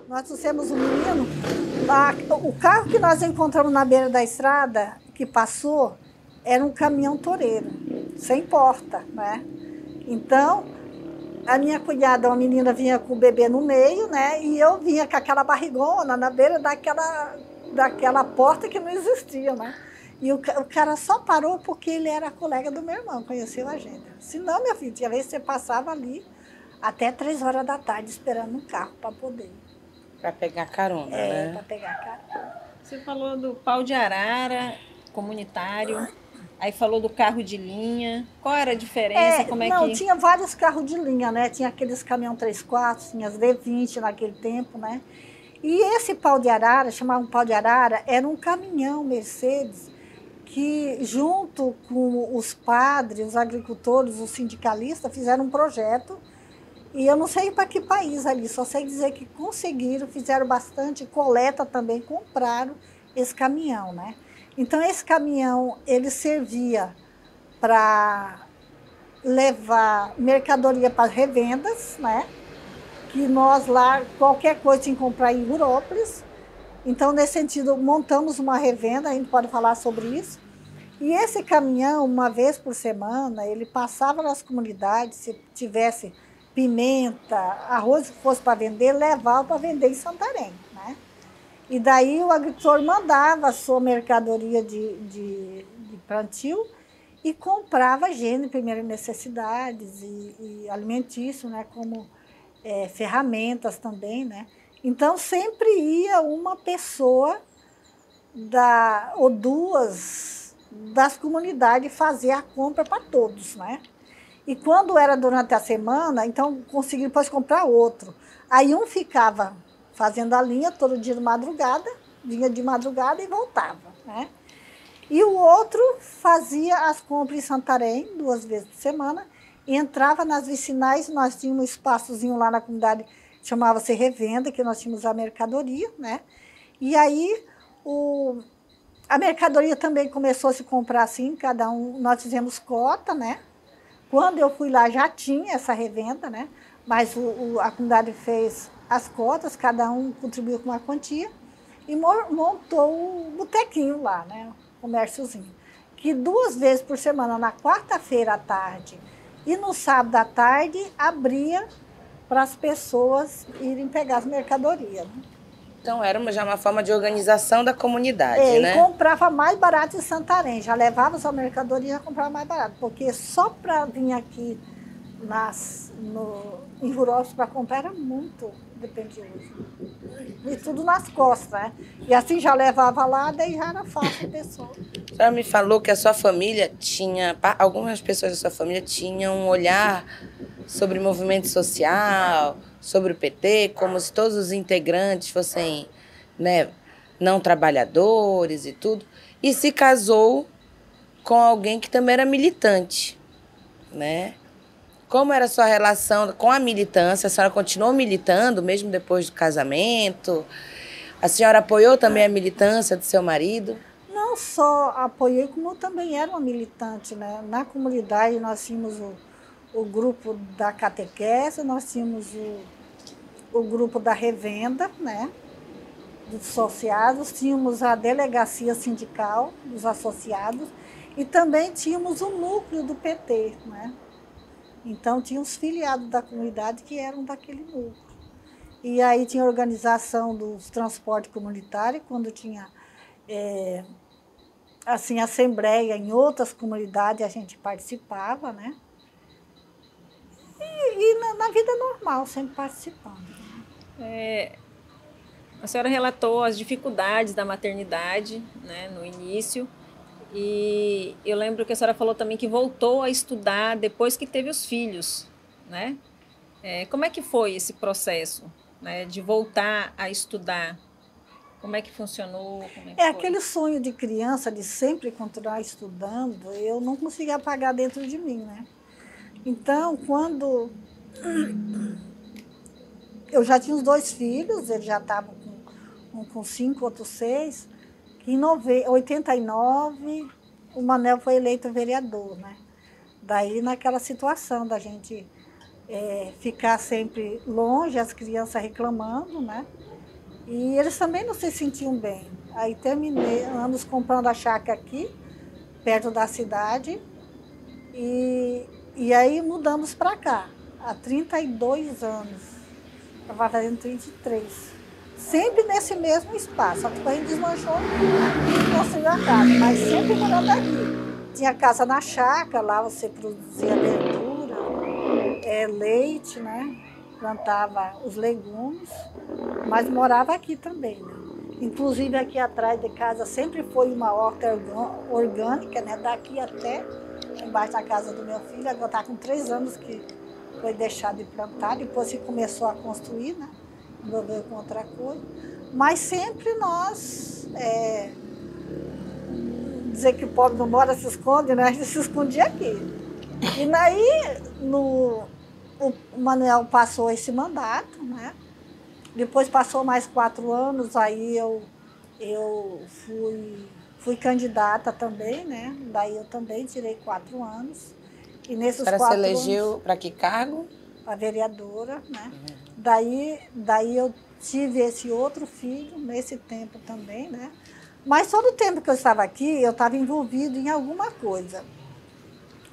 nós trouxemos o menino, o carro que nós encontramos na beira da estrada, que passou, era um caminhão toureiro, sem porta, né? Então, a minha cunhada, uma menina, vinha com o bebê no meio, né? E eu vinha com aquela barrigona na beira daquela porta que não existia, né? E o cara só parou porque ele era colega do meu irmão, conheceu a gente. Senão, minha filha, tinha vez que você passava ali até 3 horas da tarde esperando um carro para poder. Para pegar carona, né? Para pegar carona. Você falou do pau de arara comunitário, aí falou do carro de linha. Qual era a diferença? Tinha vários carros de linha, né? Tinha aqueles caminhão 3x4, tinha as D20 naquele tempo, né? E esse pau de arara, chamavam pau de arara, era um caminhão Mercedes, que junto com os padres, os agricultores, os sindicalistas, fizeram um projeto E eu não sei para que país ali, só sei dizer que conseguiram, fizeram bastante coleta também, compraram esse caminhão, né? Então, esse caminhão, ele servia para levar mercadoria para revendas, né? Que nós lá, qualquer coisa tinha que comprar em Rurópolis. Então, nesse sentido, montamos uma revenda, a gente pode falar sobre isso. E esse caminhão, uma vez por semana, ele passava nas comunidades, se tivesse pimenta, arroz que fosse para vender, levava para vender em Santarém, né? E daí o agricultor mandava a sua mercadoria de plantio e comprava gênero de primeiras necessidades e alimentício, né? Como ferramentas também, né? Então sempre ia uma pessoa ou duas das comunidades fazer a compra para todos, né? E quando era durante a semana, então conseguia depois comprar outro. Aí um ficava fazendo a linha todo dia de madrugada, vinha de madrugada e voltava, né? E o outro fazia as compras em Santarém 2 vezes por semana, e entrava nas vicinais, nós tínhamos um espaçozinho lá na comunidade, chamava-se Revenda, que nós tínhamos a mercadoria, né? E aí a mercadoria também começou a se comprar assim, cada um, nós fizemos cota, né? Quando eu fui lá já tinha essa revenda, né? Mas a comunidade fez as cotas, cada um contribuiu com uma quantia e montou o botequinho lá, né? O comérciozinho. Que 2 vezes por semana, na quarta-feira à tarde e no sábado à tarde, abria para as pessoas irem pegar as mercadorias. Né? Então era já uma forma de organização da comunidade, né? E comprava mais barato em Santarém, já levava sua mercadoria e já comprava mais barato, porque só para vir aqui em Rurópolis para comprar era muito dependioso. E tudo nas costas, né? E assim já levava lá, daí já era fácil a pessoa. A senhora me falou que a sua família tinha, algumas pessoas da sua família tinham um olhar sobre movimento social, sobre o PT, como se todos os integrantes fossem, né, não trabalhadores e tudo, e se casou com alguém que também era militante, né? Como era a sua relação com a militância? A senhora continuou militando mesmo depois do casamento? A senhora apoiou também a militância do seu marido? Não só apoiei, como eu também era uma militante, né? Na comunidade nós tínhamos o grupo da catequese, nós tínhamos o grupo da revenda, né? Dos associados, tínhamos a delegacia sindical dos associados e também tínhamos o núcleo do PT, né? Então tinha os filiados da comunidade que eram daquele núcleo. E aí tinha a organização dos transportes comunitários, quando tinha assim, assembleia em outras comunidades, a gente participava, né? E na vida normal, sempre participando. A senhora relatou as dificuldades da maternidade, né, no início, e eu lembro que a senhora falou também que voltou a estudar depois que teve os filhos, né? Como é que foi esse processo, né, de voltar a estudar? Como é que funcionou? Como é que foi? Aquele sonho de criança de sempre continuar estudando, eu não conseguia apagar dentro de mim, né? Então, quando eu já tinha os 2 filhos, eles já estavam um com 5, outro 6, que em 89 o Manel foi eleito vereador, né? Daí naquela situação da gente ficar sempre longe, as crianças reclamando, né? E eles também não se sentiam bem. Aí terminei anos comprando a chácara aqui, perto da cidade, e aí mudamos para cá, há 32 anos. Estava fazendo 33. Sempre nesse mesmo espaço, só que a gente desmanchou e construiu a casa, mas sempre morando aqui. Tinha casa na chácara, lá você produzia verdura, leite, né? Plantava os legumes, mas morava aqui também, né? Inclusive aqui atrás de casa sempre foi uma horta orgânica, né? Daqui até embaixo da casa do meu filho, agora está com 3 anos que foi deixado de plantar, depois que começou a construir, né? Envolveu com outra coisa. Mas sempre nós, dizer que o pobre não mora, se esconde, né? A gente se escondia aqui. E daí, o Manuel passou esse mandato, né? Depois passou mais 4 anos, aí eu fui candidata também, né? Daí eu também tirei 4 anos. E nesses A senhora 4 se anos, elegeu para que cargo? a vereadora, né? Daí eu tive esse outro filho nesse tempo também, né? Mas todo o tempo que eu estava aqui, eu estava envolvido em alguma coisa.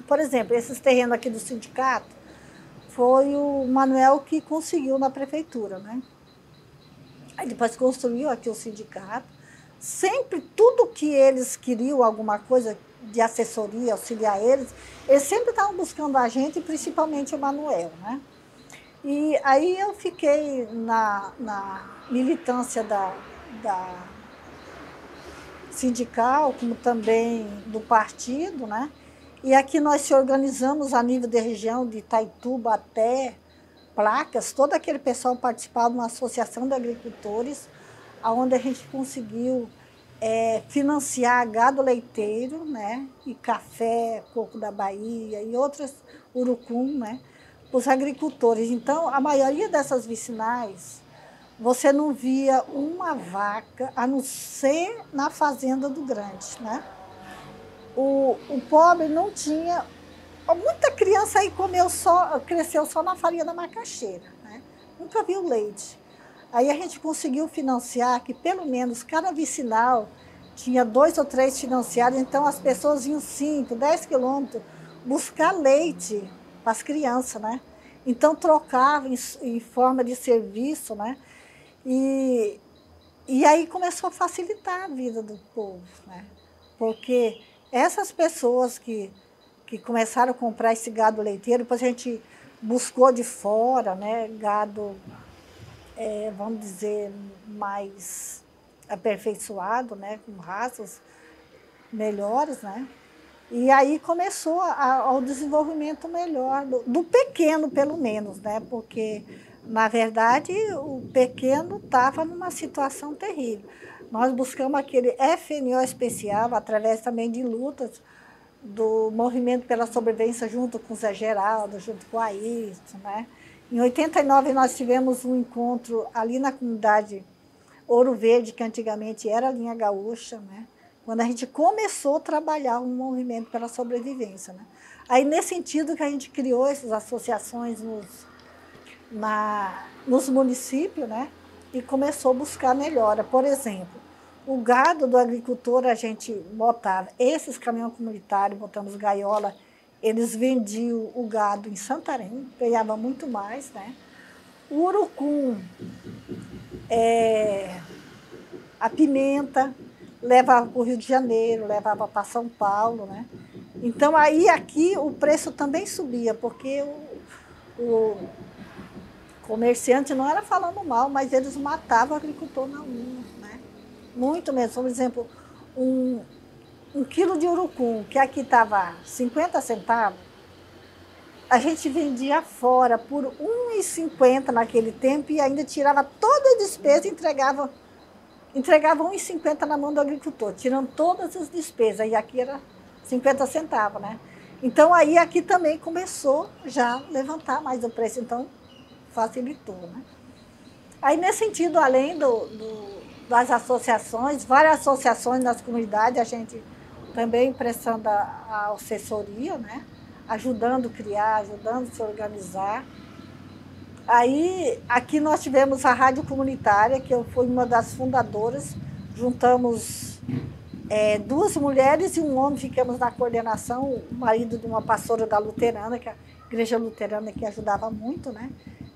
Por exemplo, esses terrenos aqui do sindicato, foi o Manuel que conseguiu na prefeitura, né? Aí depois construiu aqui o sindicato. Sempre, tudo que eles queriam, alguma coisa de assessoria, auxiliar eles sempre estavam buscando a gente, principalmente o Manuel, né? E aí eu fiquei na militância da sindical, como também do partido, né? E aqui nós se organizamos a nível da região de Itaituba até Placas, todo aquele pessoal participava de uma associação de agricultores, onde a gente conseguiu financiar gado leiteiro, né? E café, coco da Bahia e outras urucum, né? Para os agricultores. Então, a maioria dessas vicinais, você não via uma vaca, a não ser na fazenda do Grande, né? O pobre não tinha... Muita criança aí cresceu só na farinha da macaxeira, né? Nunca viu leite. Aí a gente conseguiu financiar que pelo menos cada vicinal tinha 2 ou 3 financiados, então as pessoas iam 5, 10 quilômetros buscar leite para as crianças, né? Então trocavam em forma de serviço, né? E aí começou a facilitar a vida do povo, né? Porque essas pessoas que começaram a comprar esse gado leiteiro, depois a gente buscou de fora, né? Gado, vamos dizer, mais aperfeiçoado, né? Com raças melhores, né? E aí começou o desenvolvimento melhor, do pequeno, pelo menos, né? Porque, na verdade, o pequeno estava numa situação terrível. Nós buscamos aquele FNO especial, através também de lutas do Movimento pela Sobrevivência, junto com o Zé Geraldo, junto com a Ayrton, né? Em 89, nós tivemos um encontro ali na comunidade Ouro Verde, que antigamente era a linha gaúcha, né? Quando a gente começou a trabalhar um movimento pela sobrevivência, né? Aí, nesse sentido que a gente criou essas associações nos municípios, né? E começou a buscar melhora. Por exemplo, o gado do agricultor, a gente botava esses caminhões comunitários, botamos gaiola, eles vendiam o gado em Santarém, ganhava muito mais, né? O urucum, a pimenta, levava para o Rio de Janeiro, levava para São Paulo, né? Então, aí aqui o preço também subia, porque o comerciante não era falando mal, mas eles matavam o agricultor na unha, né? Muito mesmo. Por exemplo, um quilo de urucum, que aqui estava 50 centavos, a gente vendia fora por R$ 1,50 naquele tempo e ainda tirava toda a despesa e entregava R$ 1,50 na mão do agricultor, tirando todas as despesas. E aqui era 50 centavos, né? Então, aí aqui também começou já a levantar mais o preço, então facilitou, né? Aí, nesse sentido, além das associações, várias associações nas comunidades, a gente também prestando a assessoria, né? Ajudando a criar, ajudando a se organizar. Aí, aqui nós tivemos a rádio comunitária, que eu fui uma das fundadoras, juntamos 2 mulheres e um homem, ficamos na coordenação, o marido de uma pastora da luterana, que é a igreja luterana que ajudava muito, né?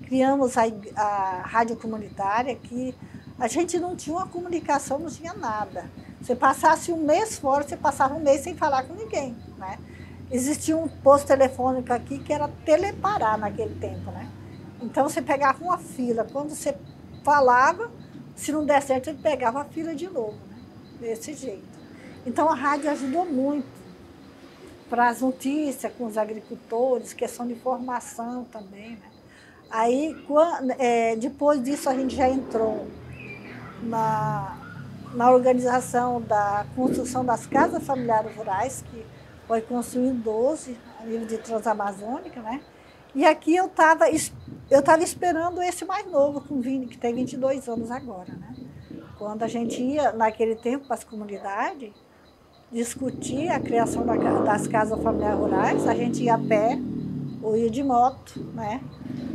Criamos a rádio comunitária, que a gente não tinha uma comunicação, não tinha nada. Você passasse um mês fora, você passava um mês sem falar com ninguém, né? Existia um posto telefônico aqui que era Telepará naquele tempo, né? Então, você pegava uma fila. Quando você falava, se não der certo, ele pegava a fila de novo, né? Desse jeito. Então, a rádio ajudou muito para as notícias com os agricultores, questão de formação também, né? Aí, depois disso, a gente já entrou na organização da construção das casas familiares rurais, que foi construído 12, a nível de Transamazônica, né? E aqui eu estava esperando esse mais novo, que tem 22 anos agora, né? Quando a gente ia, naquele tempo, para as comunidades, discutir a criação das casas familiares rurais, a gente ia a pé ou ia de moto, né?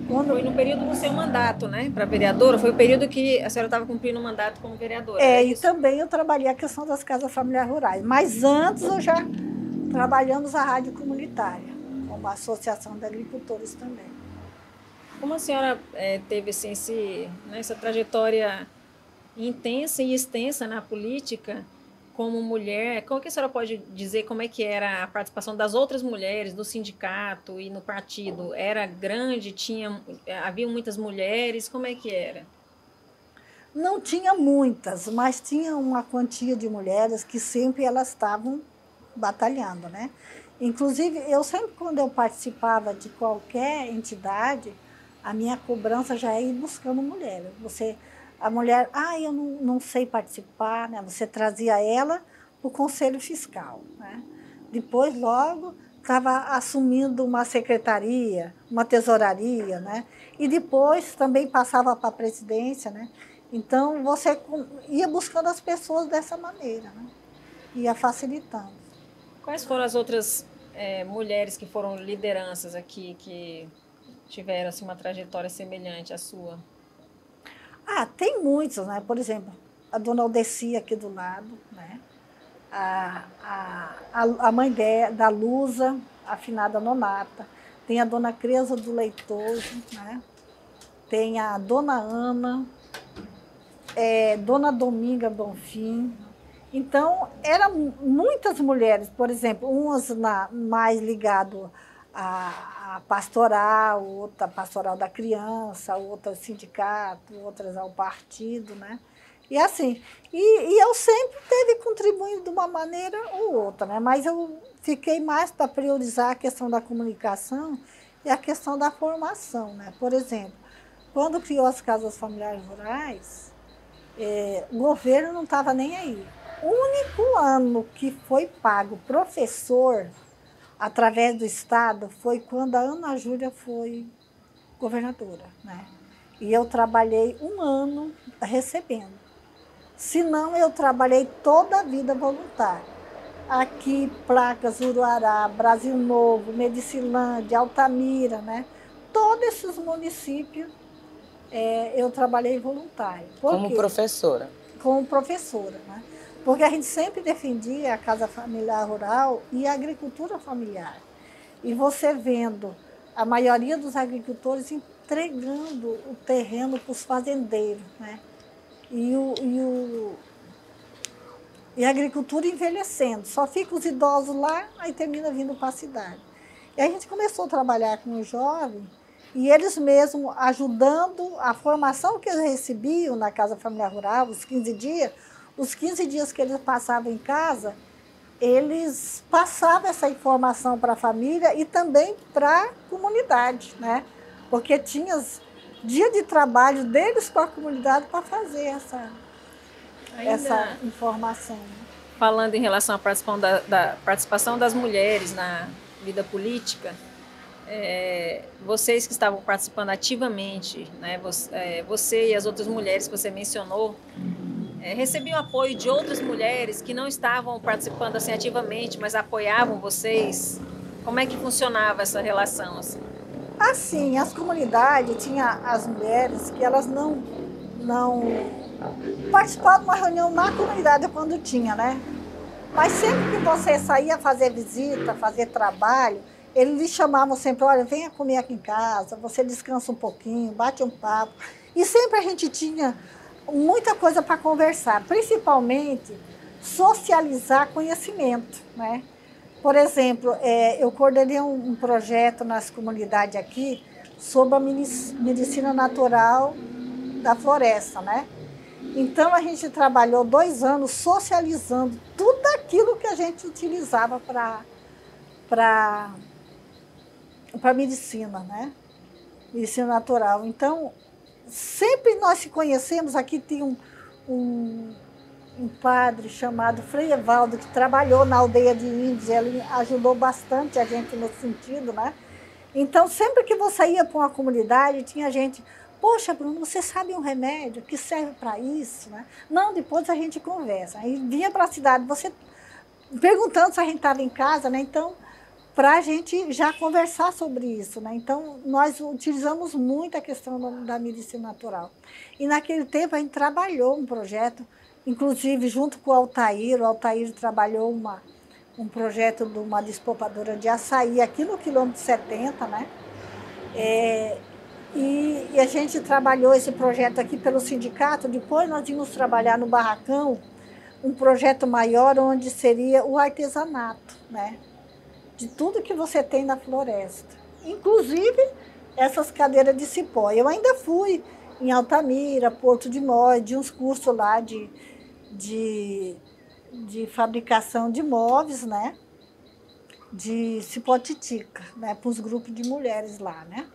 Foi no período do seu mandato, né, para vereadora? Foi o período que a senhora estava cumprindo o mandato como vereadora? E também eu trabalhei a questão das casas familiares rurais. Mas antes eu já trabalhamos a rádio comunitária, como a Associação de Agricultores também. Como a senhora teve assim, essa trajetória intensa e extensa na política, como mulher, como que a senhora pode dizer como é que era a participação das outras mulheres no sindicato e no partido? Era grande? Havia muitas mulheres? Como é que era? Não tinha muitas, mas tinha uma quantia de mulheres que sempre elas estavam batalhando, né? Inclusive, eu sempre, quando eu participava de qualquer entidade, a minha cobrança já é ir buscando mulher. A mulher, eu não sei participar, né? Você trazia ela para o Conselho Fiscal, né? Depois, logo, estava assumindo uma secretaria, uma tesouraria, né? E depois também passava para a presidência, né? Então, você ia buscando as pessoas dessa maneira, né? Ia facilitando. Quais foram as outras mulheres que foram lideranças aqui, que tiveram assim, uma trajetória semelhante à sua? Tem muitos, né? Por exemplo, a dona Aldeci aqui do lado, né? A mãe da Lusa, a finada Nonata. Tem a dona Creuza do Leitoso, né? Tem a dona Ana, dona Dominga Bonfim. Então, eram muitas mulheres, por exemplo, umas mais ligadas à pastoral, outra pastoral da criança, outra ao sindicato, outras ao partido, né? E assim, e eu sempre teve contribuindo de uma maneira ou outra, né? Mas eu fiquei mais para priorizar a questão da comunicação e a questão da formação, né? Por exemplo, quando criou as casas familiares rurais, o governo não estava nem aí. O único ano que foi pago professor através do Estado foi quando a Ana Júlia foi governadora, né? E eu trabalhei um ano recebendo. Senão, eu trabalhei toda a vida voluntária. Aqui, Placas, Uruará, Brasil Novo, Medicilândia, Altamira, né? Todos esses municípios eu trabalhei voluntário. Como professora? Como professora, né? Porque a gente sempre defendia a casa familiar rural e a agricultura familiar. E você vendo a maioria dos agricultores entregando o terreno para os fazendeiros, né? E a agricultura envelhecendo. Só ficam os idosos lá, aí termina vindo para a cidade. E a gente começou a trabalhar com os jovens, e eles mesmos ajudando a formação que eles recebiam na Casa Familiar Rural, os 15 dias que eles passavam em casa, eles passavam essa informação para a família e também para a comunidade, né? Porque tinha dia de trabalho deles com a comunidade para fazer essa informação. Falando em relação à participação das mulheres na vida política, vocês que estavam participando ativamente, né, você e as outras mulheres que você mencionou, recebiam apoio de outras mulheres que não estavam participando assim, ativamente, mas apoiavam vocês? Como é que funcionava essa relação? Assim, as comunidades, tinha as mulheres que elas não participavam de uma reunião na comunidade quando tinha, né? Mas sempre que você saía fazer visita, fazer trabalho, eles lhe chamavam sempre, olha, venha comer aqui em casa, você descansa um pouquinho, bate um papo. E sempre a gente tinha muita coisa para conversar, principalmente socializar conhecimento, né? Por exemplo, eu coordenei um projeto nas comunidades aqui sobre a medicina natural da floresta, né? Então, a gente trabalhou 2 anos socializando tudo aquilo que a gente utilizava para medicina, né? Medicina natural. Então, sempre nós se conhecemos. Aqui tinha um padre chamado Frei Evaldo, que trabalhou na aldeia de índios, ele ajudou bastante a gente nesse sentido, né? Então, sempre que você ia para uma comunidade, tinha gente, poxa, Bruno, você sabe um remédio que serve para isso, né? Não, depois a gente conversa. Aí vinha para a cidade, você perguntando se a gente estava em casa, né? Então, para a gente já conversar sobre isso, né? Então, nós utilizamos muito a questão da medicina natural. E naquele tempo a gente trabalhou um projeto, inclusive junto com o Altair trabalhou um projeto de uma despolpadora de açaí aqui no quilômetro 70, né? E a gente trabalhou esse projeto aqui pelo sindicato, depois nós íamos trabalhar no Barracão, um projeto maior onde seria o artesanato, né? De tudo que você tem na floresta. Inclusive essas cadeiras de cipó. Eu ainda fui em Altamira, Porto de Mós, de uns cursos lá de fabricação de móveis, né? De cipó-titica, né? Para os grupos de mulheres lá, né?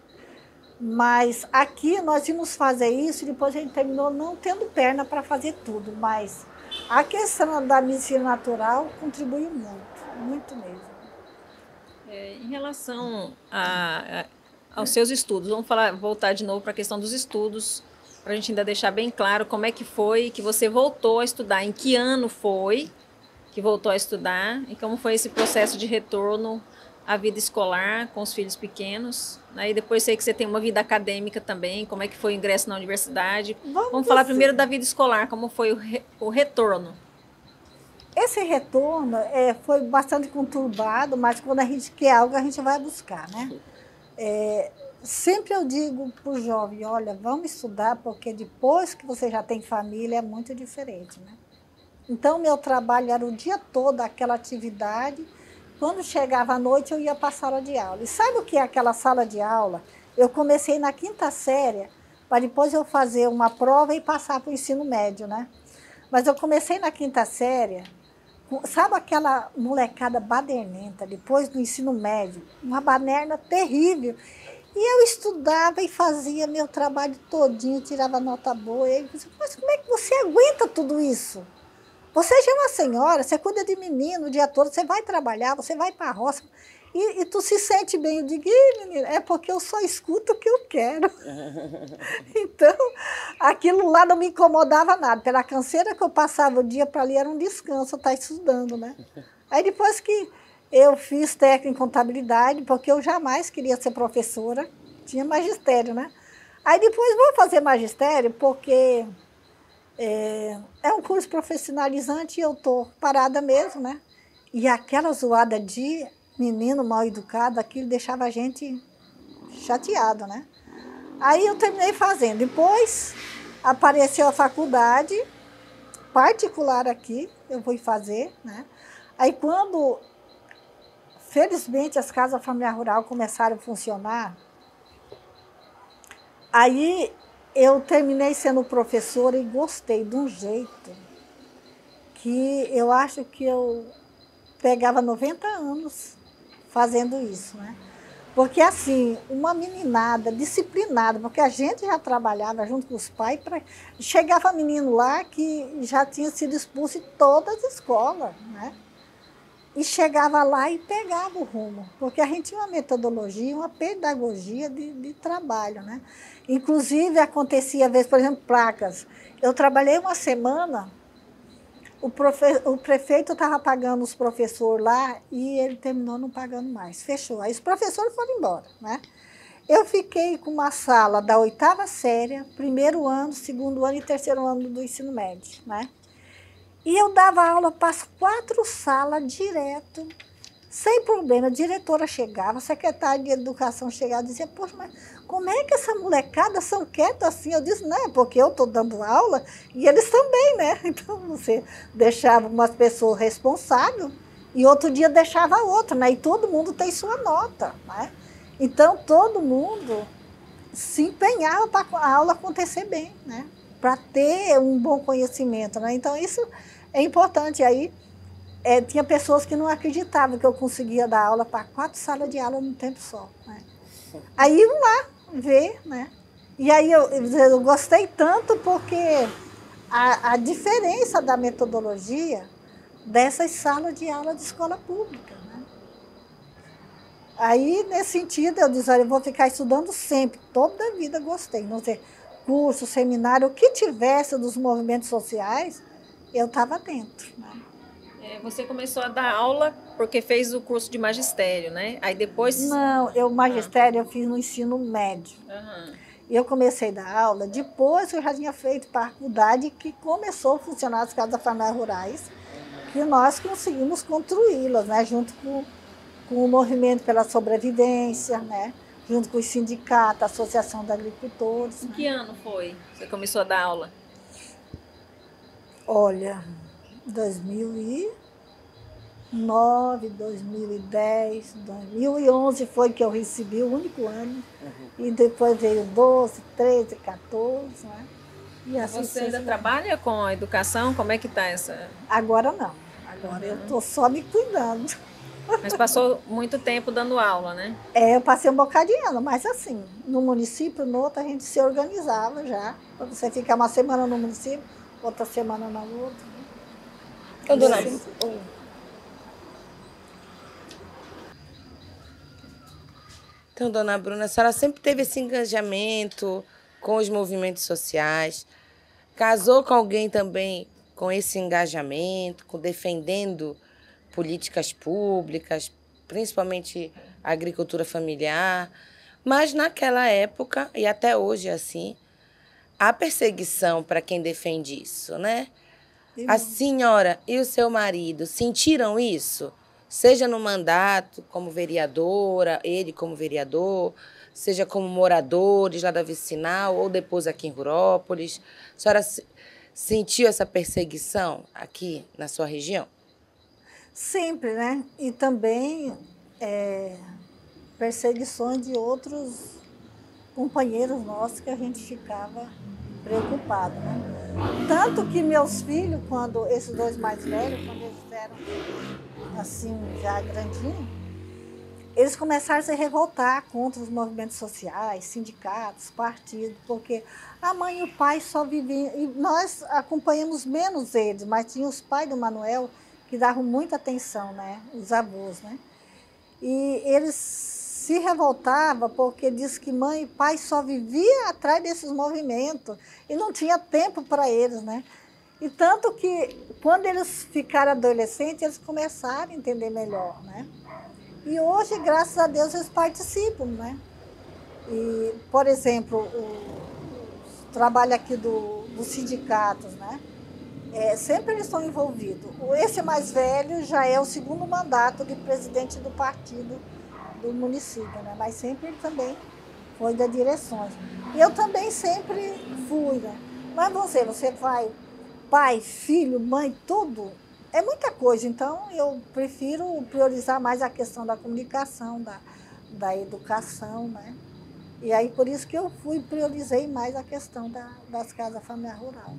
Mas aqui nós íamos fazer isso e depois a gente terminou não tendo perna para fazer tudo. Mas a questão da medicina natural contribuiu muito, muito mesmo. Em relação aos seus estudos, vamos voltar de novo para a questão dos estudos, para a gente ainda deixar bem claro como é que foi que você voltou a estudar, em que ano foi que voltou a estudar e como foi esse processo de retorno à vida escolar com os filhos pequenos. Aí depois sei que você tem uma vida acadêmica também, como é que foi o ingresso na universidade. Vamos falar primeiro da vida escolar, como foi o retorno. Esse retorno foi bastante conturbado, mas quando a gente quer algo, a gente vai buscar, né? Sempre eu digo para o jovem, olha, vamos estudar, porque depois que você já tem família, é muito diferente, né? Então, meu trabalho era o dia todo, aquela atividade. Quando chegava à noite, eu ia para a sala de aula. E sabe o que é aquela sala de aula? Eu comecei na 5ª série, para depois eu fazer uma prova e passar para o ensino médio, né? Mas eu comecei na 5ª série, sabe aquela molecada badernenta, depois do ensino médio, uma baderna terrível. E eu estudava e fazia meu trabalho todinho, tirava nota boa. E eu disse, mas como é que você aguenta tudo isso? Você já é uma senhora, você cuida de menino o dia todo, você vai trabalhar, você vai para a roça e tu se sente bem. Eu digo, menina, é porque eu só escuto o que eu quero. Então, aquilo lá não me incomodava nada. Pela canseira que eu passava o dia para ali, era um descanso, eu estar estudando, né? Aí depois que eu fiz técnico em contabilidade, porque eu jamais queria ser professora, tinha magistério, né? Aí depois vou fazer magistério, porque é um curso profissionalizante e eu estou parada mesmo, né? E aquela zoada de menino mal educado, aquilo deixava a gente chateado, né? Aí eu terminei fazendo. Depois apareceu a faculdade particular aqui, eu fui fazer, né? Aí quando, felizmente, as casas familiares rurais começaram a funcionar, aí eu terminei sendo professora e gostei de um jeito que eu acho que eu pegava 90 anos fazendo isso, né? Porque, assim, uma meninada disciplinada, porque a gente já trabalhava junto com os pais, chegava menino lá que já tinha sido expulso de todas as escolas, né? E chegava lá e pegava o rumo, porque a gente tinha uma metodologia, uma pedagogia de trabalho, né? Inclusive, acontecia, às vezes, por exemplo, placas. Eu trabalhei uma semana, o prefeito estava pagando os professores lá e ele terminou não pagando mais, fechou. Aí os professores foram embora, né? Eu fiquei com uma sala da 8ª série, 1º ano, 2º ano e 3º ano do ensino médio, né? E eu dava aula para as 4 salas direto, sem problema. A diretora chegava, a secretária de educação chegava e dizia, poxa, mas como é que essa molecada são quietas assim? Eu disse, não, é porque eu estou dando aula e eles também, né? Então você deixava umas pessoas responsáveis e outro dia deixava outra, né? E todo mundo tem sua nota, né? Então todo mundo se empenhava para a aula acontecer bem, né? Para ter um bom conhecimento, né? Então isso é importante. Aí tinha pessoas que não acreditavam que eu conseguia dar aula para 4 salas de aula no tempo só, né? Aí iam lá ver, né? E aí eu gostei tanto porque a diferença da metodologia dessas salas de aula de escola pública, né? Aí, nesse sentido, eu disse, olha, eu vou ficar estudando sempre. Toda a vida gostei. Não sei, curso, seminário, o que tivesse dos movimentos sociais, eu estava dentro, né? Você começou a dar aula porque fez o curso de magistério, né? Aí depois... Não, magistério eu fiz no ensino médio. Aham. E eu comecei a dar aula, depois eu já tinha feito faculdade, que começou a funcionar as casas familiares rurais, que nós conseguimos construí-las, né, junto com o movimento pela sobrevivência, né, junto com os sindicatos, a Associação de Agricultores. Em que ano foi que você começou a dar aula? Olha, 2009, 2010, 2011 foi que eu recebi o único ano. E depois veio 12, 13, 14, né? E assim Você ainda trabalha com a educação? Como é que está essa? Agora não. Agora eu estou só me cuidando. Mas passou muito tempo dando aula, né? Eu passei um bocadinho, mas assim, no município, no outro, a gente se organizava já. Para você ficar uma semana no município, outra semana na outra. Ô, dona... Então, dona Bruna, a senhora sempre teve esse engajamento com os movimentos sociais, casou com alguém também com esse engajamento, defendendo políticas públicas, principalmente a agricultura familiar, mas naquela época, e até hoje é assim, há perseguição para quem defende isso, né? A senhora e o seu marido sentiram isso? Seja no mandato como vereadora, ele como vereador, seja como moradores lá da vicinal ou depois aqui em Rurópolis. A senhora sentiu essa perseguição aqui na sua região? Sempre, né? E também perseguições de outros companheiros nossos que a gente ficava preocupado, né? Tanto que meus filhos, quando esses dois mais velhos, quando eles eram assim, já grandinhos, eles começaram a se revoltar contra os movimentos sociais, sindicatos, partidos, porque a mãe e o pai só viviam, e nós acompanhamos menos eles, mas tinha os pais do Manuel que davam muita atenção, né? Os avós, né? E eles se revoltavam porque diz que mãe e pai só viviam atrás desses movimentos e não tinha tempo para eles, né? E tanto que, quando eles ficaram adolescentes, eles começaram a entender melhor, né? E hoje, graças a Deus, eles participam, né? E, por exemplo, o trabalho aqui dos sindicatos, né? Sempre eles estão envolvidos. Esse mais velho já é o segundo mandato de presidente do partido do município, né? Mas sempre ele também foi das direções. E eu também sempre fui, né? Mas você vai... pai, filho, mãe, tudo, é muita coisa. Então, eu prefiro priorizar mais a questão da comunicação, da educação, né? E aí, por isso que eu priorizei mais a questão das casas familiares rurais.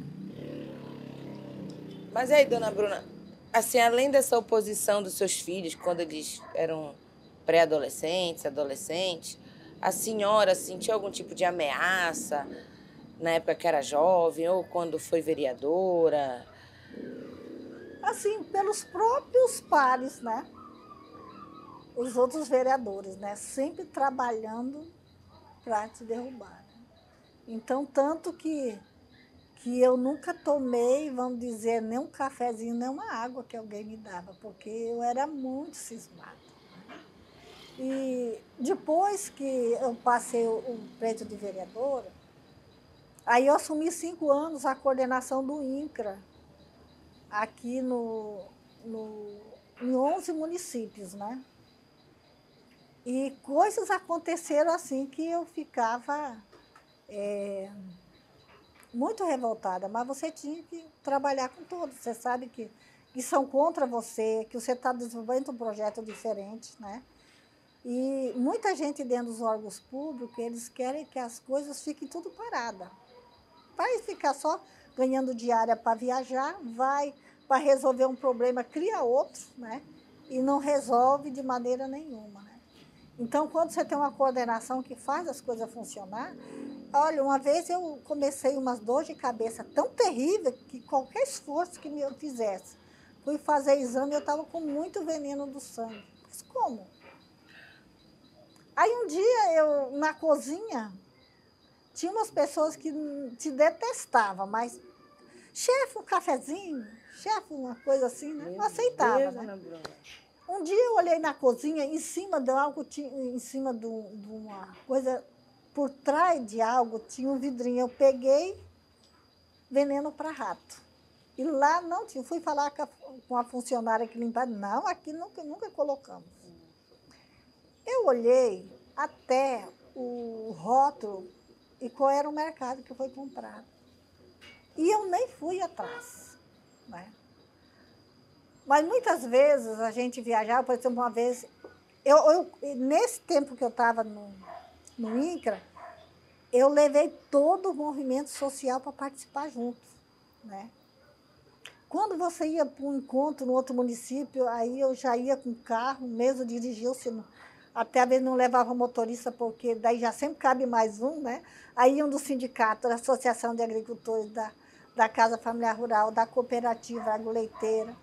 Mas aí, dona Bruna, assim, além dessa oposição dos seus filhos, quando eles eram pré-adolescentes, adolescentes, a senhora sentiu algum tipo de ameaça na época que era jovem ou quando foi vereadora? Assim, pelos próprios pares, né? Os outros vereadores, né? Sempre trabalhando para te derrubar. Né? Então, tanto que eu nunca tomei, vamos dizer, nem um cafezinho, nem uma água que alguém me dava, porque eu era muito cismada. Né? E depois que eu passei o pleito de vereadora, aí eu assumi 5 anos a coordenação do INCRA, aqui em 11 municípios, né? E coisas aconteceram assim que eu ficava muito revoltada, mas você tinha que trabalhar com todos. Você sabe que são contra você, que você está desenvolvendo um projeto diferente, né? E muita gente dentro dos órgãos públicos, eles querem que as coisas fiquem tudo parada. Vai ficar só ganhando diária para viajar, vai para resolver um problema, cria outro, né? E não resolve de maneira nenhuma, né? Então, quando você tem uma coordenação que faz as coisas funcionar, olha, uma vez eu comecei umas dores de cabeça tão terríveis que qualquer esforço que eu fizesse, fui fazer exame, eu estava com muito veneno do sangue. Mas como? Aí um dia, eu, na cozinha, tinha umas pessoas que te detestavam, mas chefe, um cafezinho, chefe, uma coisa assim, né? Não aceitava, Deus, né? Ana Bruna. Um dia eu olhei na cozinha, em cima de algo, em cima de uma coisa, por trás de algo, tinha um vidrinho. Eu peguei veneno para rato. E lá não tinha. Fui falar com a funcionária que limpava. Não, aqui nunca colocamos. Eu olhei até o rótulo e qual era o mercado que foi comprado. E eu nem fui atrás, né? Mas muitas vezes a gente viajava, por exemplo, uma vez, nesse tempo que eu estava no INCRA, eu levei todo o movimento social para participar junto, né? Quando você ia para um encontro no outro município, aí eu já ia com carro, mesmo dirigia, até às vezes não levava motorista, porque daí já sempre cabe mais um, né? Aí iam do sindicato, da Associação de Agricultores, da Casa Familiar Rural, da Cooperativa Agroleiteira,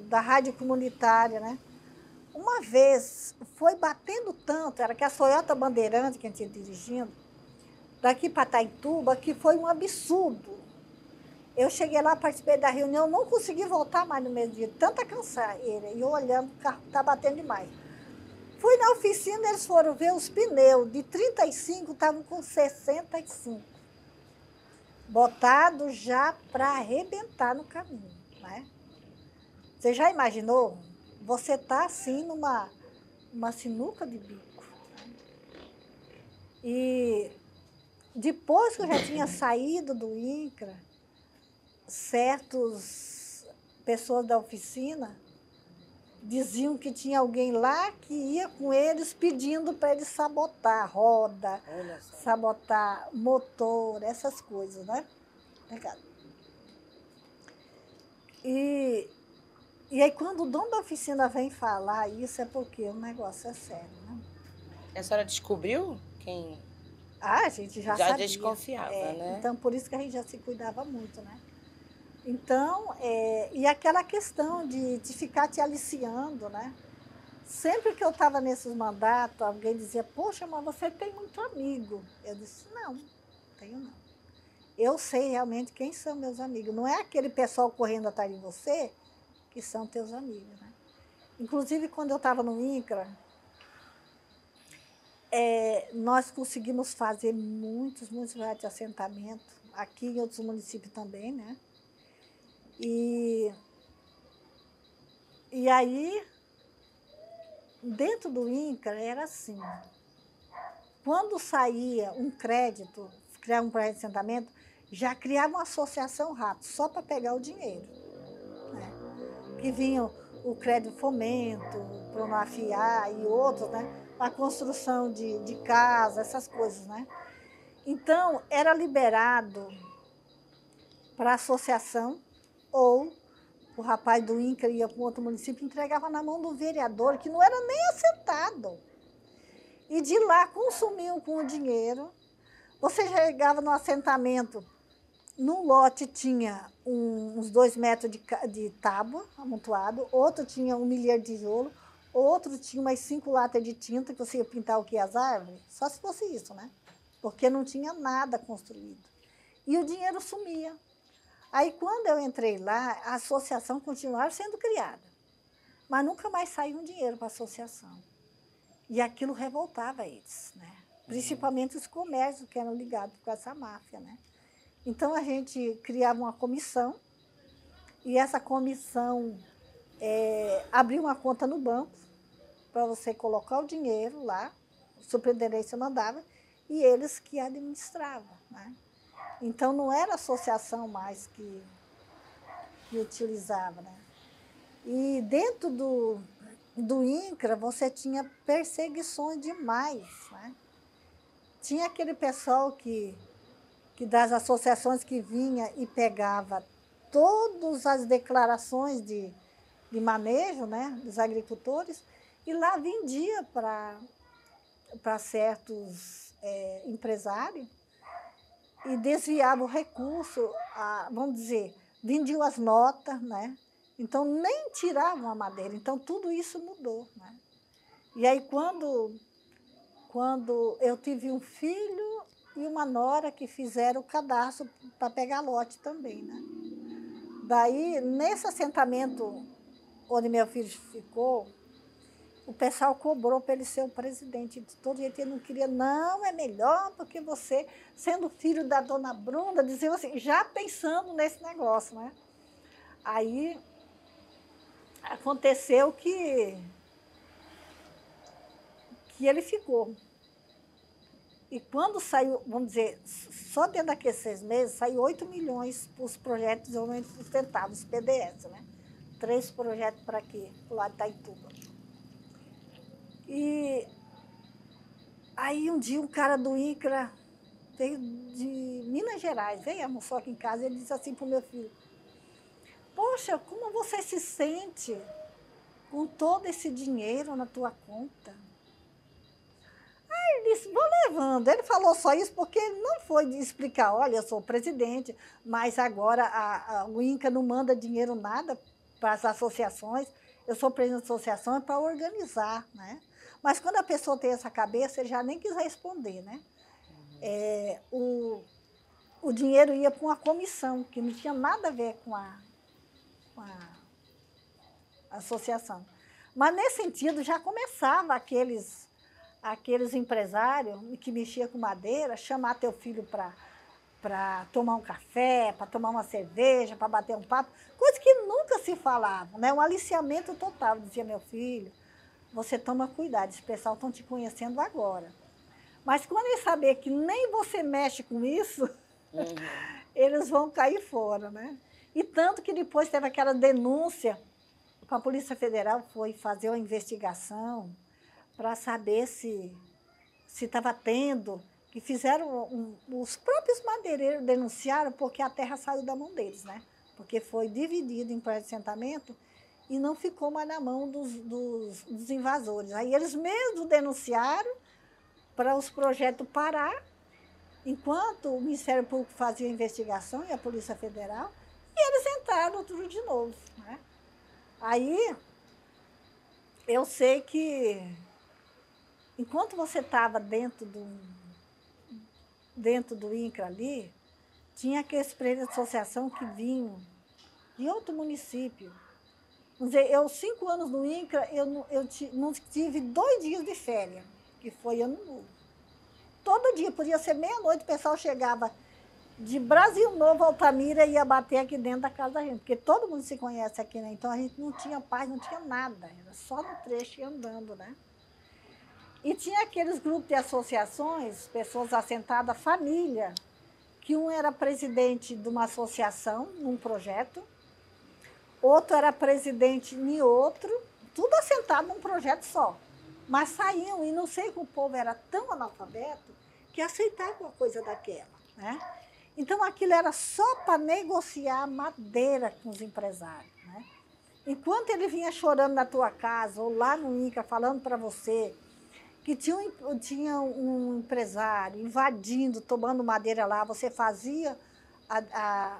da Rádio Comunitária, né? Uma vez, foi batendo tanto, era que a Toyota Bandeirante, que a gente ia dirigindo, daqui para Itaituba, que foi um absurdo. Eu cheguei lá, participei da reunião, não consegui voltar mais no mesmo dia, tanta canseira. E eu olhando, o carro está batendo demais. Fui na oficina, eles foram ver os pneus, de 35 estavam com 65. Botado já para arrebentar no caminho, né? Você já imaginou? Você está assim numa sinuca de bico. E depois que eu já tinha saído do INCRA, certas pessoas da oficina diziam que tinha alguém lá que ia com eles pedindo para eles sabotar roda, sabotar motor, essas coisas, né? E aí, quando o dono da oficina vem falar isso, é porque o negócio é sério, né? A senhora descobriu quem A gente já sabia. desconfiava, né? Então, por isso que a gente já se cuidava muito, né? Então, e aquela questão de ficar te aliciando, né? Sempre que eu estava nesses mandatos, alguém dizia, poxa, mas você tem muito amigo. Eu disse, não, tenho não. Eu sei realmente quem são meus amigos. Não é aquele pessoal correndo atrás de você que são teus amigos, né? Inclusive, quando eu estava no INCRA, nós conseguimos fazer muitos lugares de assentamento, aqui em outros municípios também, né? E aí, dentro do INCRA, era assim, quando saía um crédito, criava um crédito de assentamento, já criava uma associação rápido, só para pegar o dinheiro, né? Que vinham o crédito fomento, Pronafiar e outros, né? A construção de casa, essas coisas, né? Então, era liberado para a associação, ou o rapaz do INCRA ia para um outro município e entregava na mão do vereador, que não era nem assentado. E de lá consumiam com o dinheiro. Você chegava no assentamento, num lote tinha uns 2 metros de tábua amontoado, outro tinha 1 milheiro de tijolo, outro tinha umas 5 latas de tinta, que você ia pintar o quê? As árvores? Só se fosse isso, né? Porque não tinha nada construído. E o dinheiro sumia. Aí, quando eu entrei lá, a associação continuava sendo criada, mas nunca mais saiu um dinheiro para a associação. E aquilo revoltava eles, né? Principalmente os comércios que eram ligados com essa máfia, né? Então, a gente criava uma comissão, e essa comissão abria uma conta no banco para você colocar o dinheiro lá, a superintendência mandava, e eles que administravam, né? Então, não era a associação mais que utilizava, né? E dentro do INCRA, você tinha perseguições demais, né? Tinha aquele pessoal que das associações que vinha e pegava todas as declarações de manejo, né, dos agricultores, e lá vendia para certos empresários, e desviava o recurso, vamos dizer, vendiam as notas, né? Então, nem tiravam a madeira. Então, tudo isso mudou, né? E aí, quando eu tive um filho e uma nora que fizeram o cadastro para pegar lote também, né? Daí, nesse assentamento onde meu filho ficou, o pessoal cobrou para ele ser o presidente. De todo jeito ele não queria, não, é melhor porque você, sendo filho da dona Bruna, dizia assim, já pensando nesse negócio, né? Aí aconteceu que ele ficou. E quando saiu, vamos dizer, só dentro daqueles 6 meses, saiu 8 milhões para os projetos de desenvolvimento sustentável, os PDS, né? 3 projetos para aqui, para o lado de Itaituba. E aí um dia um cara do INCRA veio de Minas Gerais, veio almoçar aqui em casa, e ele disse assim para o meu filho, poxa, como você se sente com todo esse dinheiro na tua conta? Aí ele disse, vou levando. Ele falou só isso porque ele não foi explicar, olha, eu sou o presidente, mas agora o INCRA não manda dinheiro nada para as associações, eu sou presidente da associação, é para organizar, né? Mas quando a pessoa tem essa cabeça, ele já nem quis responder, né? O dinheiro ia para uma comissão, que não tinha nada a ver com a associação. Mas, nesse sentido, já começava aqueles empresários que mexiam com madeira, chamar teu filho para tomar um café, para tomar uma cerveja, para bater um papo, coisa que nunca se falava, né? Um aliciamento total, dizia meu filho, você toma cuidado, esse pessoal estão te conhecendo agora. Mas quando eles saber que nem você mexe com isso, eles vão cair fora, né? E tanto que depois teve aquela denúncia, a Polícia Federal foi fazer uma investigação para saber se estava tendo, que fizeram, os próprios madeireiros denunciaram porque a terra saiu da mão deles, né? Porque foi dividido em projeto de assentamento e não ficou mais na mão dos invasores. Aí eles mesmos denunciaram para os projetos parar, enquanto o Ministério Público fazia a investigação e a Polícia Federal, e eles entraram tudo de novo, né? Aí, eu sei que, enquanto você estava dentro do INCRA ali, tinha aqueles presidentes de associação que vinham de outro município. Vamos dizer, eu, 5 anos no INCRA, eu não tive 2 dias de férias, que foi ano novo. Todo dia, podia ser meia-noite, o pessoal chegava de Brasil Novo, Altamira, ia bater aqui dentro da casa da gente, porque todo mundo se conhece aqui, né? Então a gente não tinha paz, não tinha nada, era só no trecho e andando, né? E tinha aqueles grupos de associações, pessoas assentadas, família, que um era presidente de uma associação, num projeto, outro era presidente em outro, tudo assentado num projeto só. Mas saíam, e não sei que o povo era tão analfabeto que aceitava uma coisa daquela, né? Então, aquilo era só para negociar madeira com os empresários, né? Enquanto ele vinha chorando na tua casa, ou lá no INCRA, falando para você que tinha um empresário invadindo, tomando madeira lá, você fazia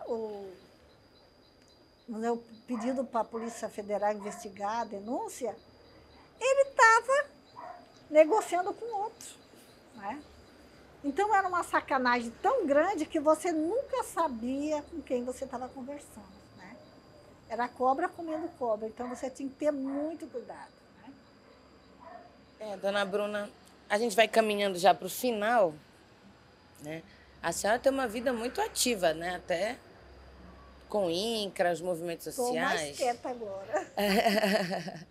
o pedido para a Polícia Federal investigar a denúncia, ele estava negociando com outro, né? Então, era uma sacanagem tão grande que você nunca sabia com quem você estava conversando, né? Era cobra comendo cobra, então você tinha que ter muito cuidado, né? Dona Bruna, a gente vai caminhando já para o final, né? A senhora tem uma vida muito ativa, né? Até com o INCRA, os movimentos sociais. Estou mais quieta agora.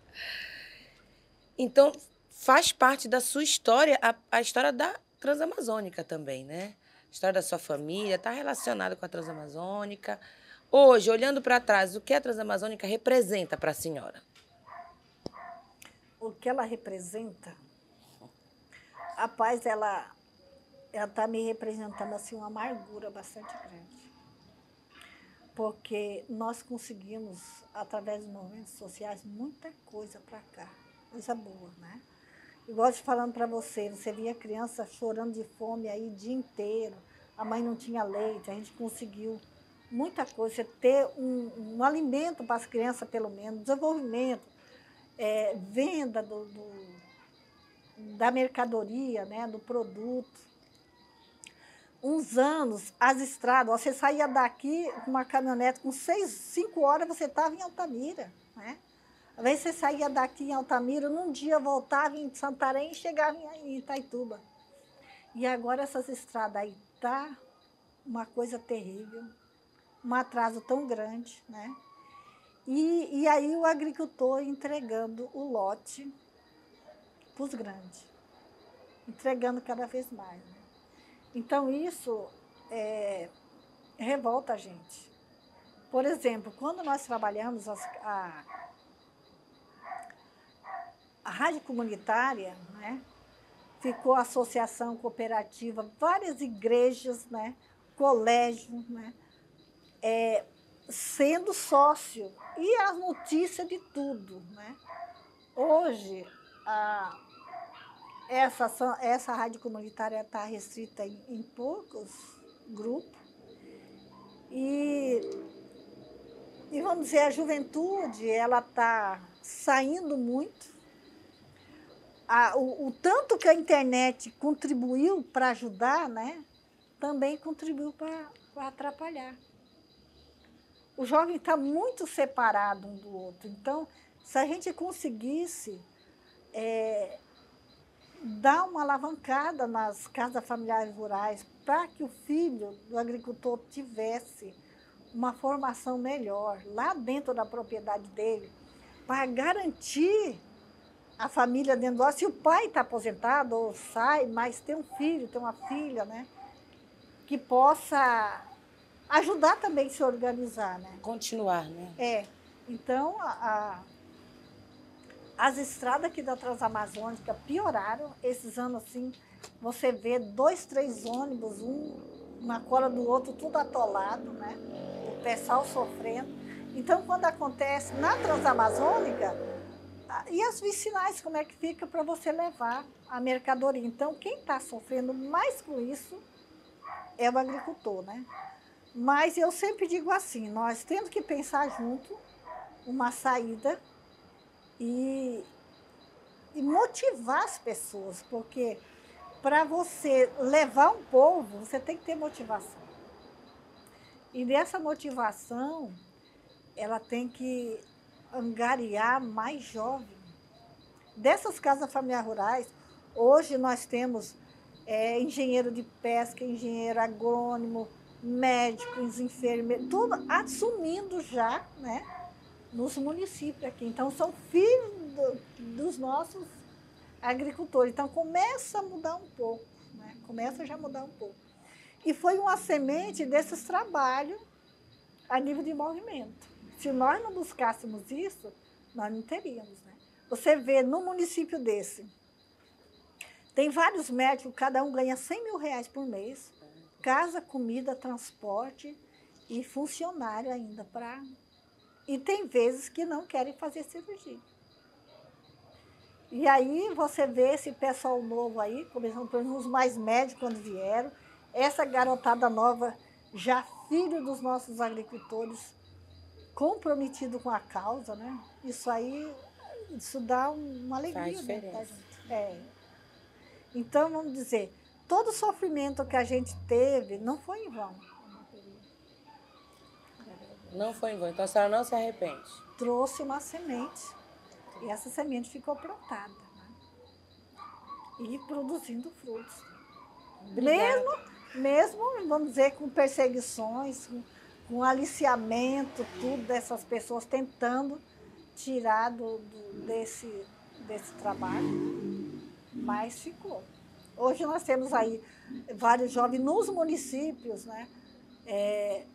Então, faz parte da sua história, a história da Transamazônica também, né? A história da sua família está relacionada com a Transamazônica. Hoje, olhando para trás, o que a Transamazônica representa para a senhora? O que ela representa? A paz, ela está me representando assim, uma amargura bastante grande. Porque nós conseguimos, através dos movimentos sociais, muita coisa para cá. Coisa boa, né? Igual de falando para você via criança chorando de fome aí o dia inteiro, a mãe não tinha leite, a gente conseguiu muita coisa, ter um alimento para as crianças, pelo menos, desenvolvimento, venda da mercadoria, né, do produto. Uns anos, as estradas, você saía daqui com uma caminhonete, com 5 horas você estava em Altamira, né? Às vezes você saía daqui em Altamira, num dia voltava em Santarém e chegava em Itaituba. E agora essas estradas aí tá uma coisa terrível, um atraso tão grande, né? E aí o agricultor entregando o lote para os grandes, entregando cada vez mais, né? Então isso revolta a gente. Por exemplo, quando nós trabalhamos a rádio comunitária, né? Ficou a associação cooperativa, várias igrejas, né? Colégio, né? Sendo sócio, e as notícias de tudo, né? Hoje, essa rádio comunitária está restrita em poucos grupos, e vamos dizer, a juventude ela está saindo muito. O tanto que a internet contribuiu para ajudar, né, também contribuiu para atrapalhar. O jovem está muito separado um do outro. Então, se a gente conseguisse dar uma alavancada nas casas familiares rurais para que o filho do agricultor tivesse uma formação melhor lá dentro da propriedade dele, para garantir a família dentro do... Se o pai está aposentado ou sai, mas tem um filho, tem uma filha, né? Que possa ajudar também a se organizar, né? Continuar, né? Então, as estradas aqui da Transamazônica pioraram. Esses anos, assim, você vê 2, 3 ônibus, um na cola do outro, tudo atolado, né? O pessoal sofrendo. Então, quando acontece na Transamazônica, e as vicinais, como é que fica para você levar a mercadoria? Então, quem está sofrendo mais com isso é o agricultor, né? Mas eu sempre digo assim, nós temos que pensar junto uma saída e motivar as pessoas, porque para você levar um povo, você tem que ter motivação. E dessa motivação, ela tem que angariar mais jovens. Dessas casas familiares rurais, hoje nós temos engenheiro de pesca, engenheiro agrônomo, médicos, enfermeiros, tudo assumindo já, né, nos municípios aqui. Então, são filhos dos nossos agricultores. Então, começa a mudar um pouco, né? Começa já a mudar um pouco. E foi uma semente desses trabalhos a nível de movimento. Se nós não buscássemos isso, nós não teríamos, né? Você vê, no município desse, tem vários médicos, cada um ganha 100 mil reais por mês, casa, comida, transporte e funcionário ainda para... E tem vezes que não querem fazer cirurgia. E aí você vê esse pessoal novo aí, começando por exemplo, os mais médicos quando vieram, essa garotada nova, já filho dos nossos agricultores, comprometido com a causa, né? Isso aí, isso dá uma alegria. Faz diferença. Né? Então, vamos dizer, todo o sofrimento que a gente teve não foi em vão. Não foi em vão, então a senhora não se arrepende? Trouxe uma semente, e essa semente ficou plantada, né? E produzindo frutos. Mesmo, vamos dizer, com perseguições, com aliciamento, tudo dessas pessoas tentando tirar desse trabalho, mas ficou. Hoje nós temos aí vários jovens nos municípios, né,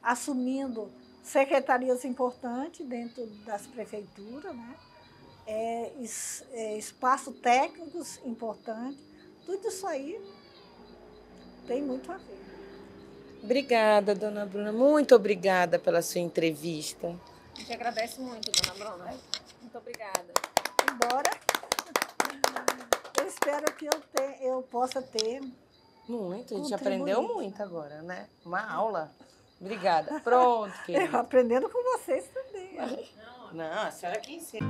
assumindo secretarias importantes dentro das prefeituras, né, espaços técnicos importantes, tudo isso aí tem muito a ver. Obrigada, dona Bruna. Muito obrigada pela sua entrevista. A gente agradece muito, dona Bruna. Muito obrigada. Embora, eu espero que eu possa ter... Muito, a gente aprendeu muito agora, né? Uma aula. Obrigada. Pronto, querida. Eu aprendendo com vocês também. Não, a senhora que ensina.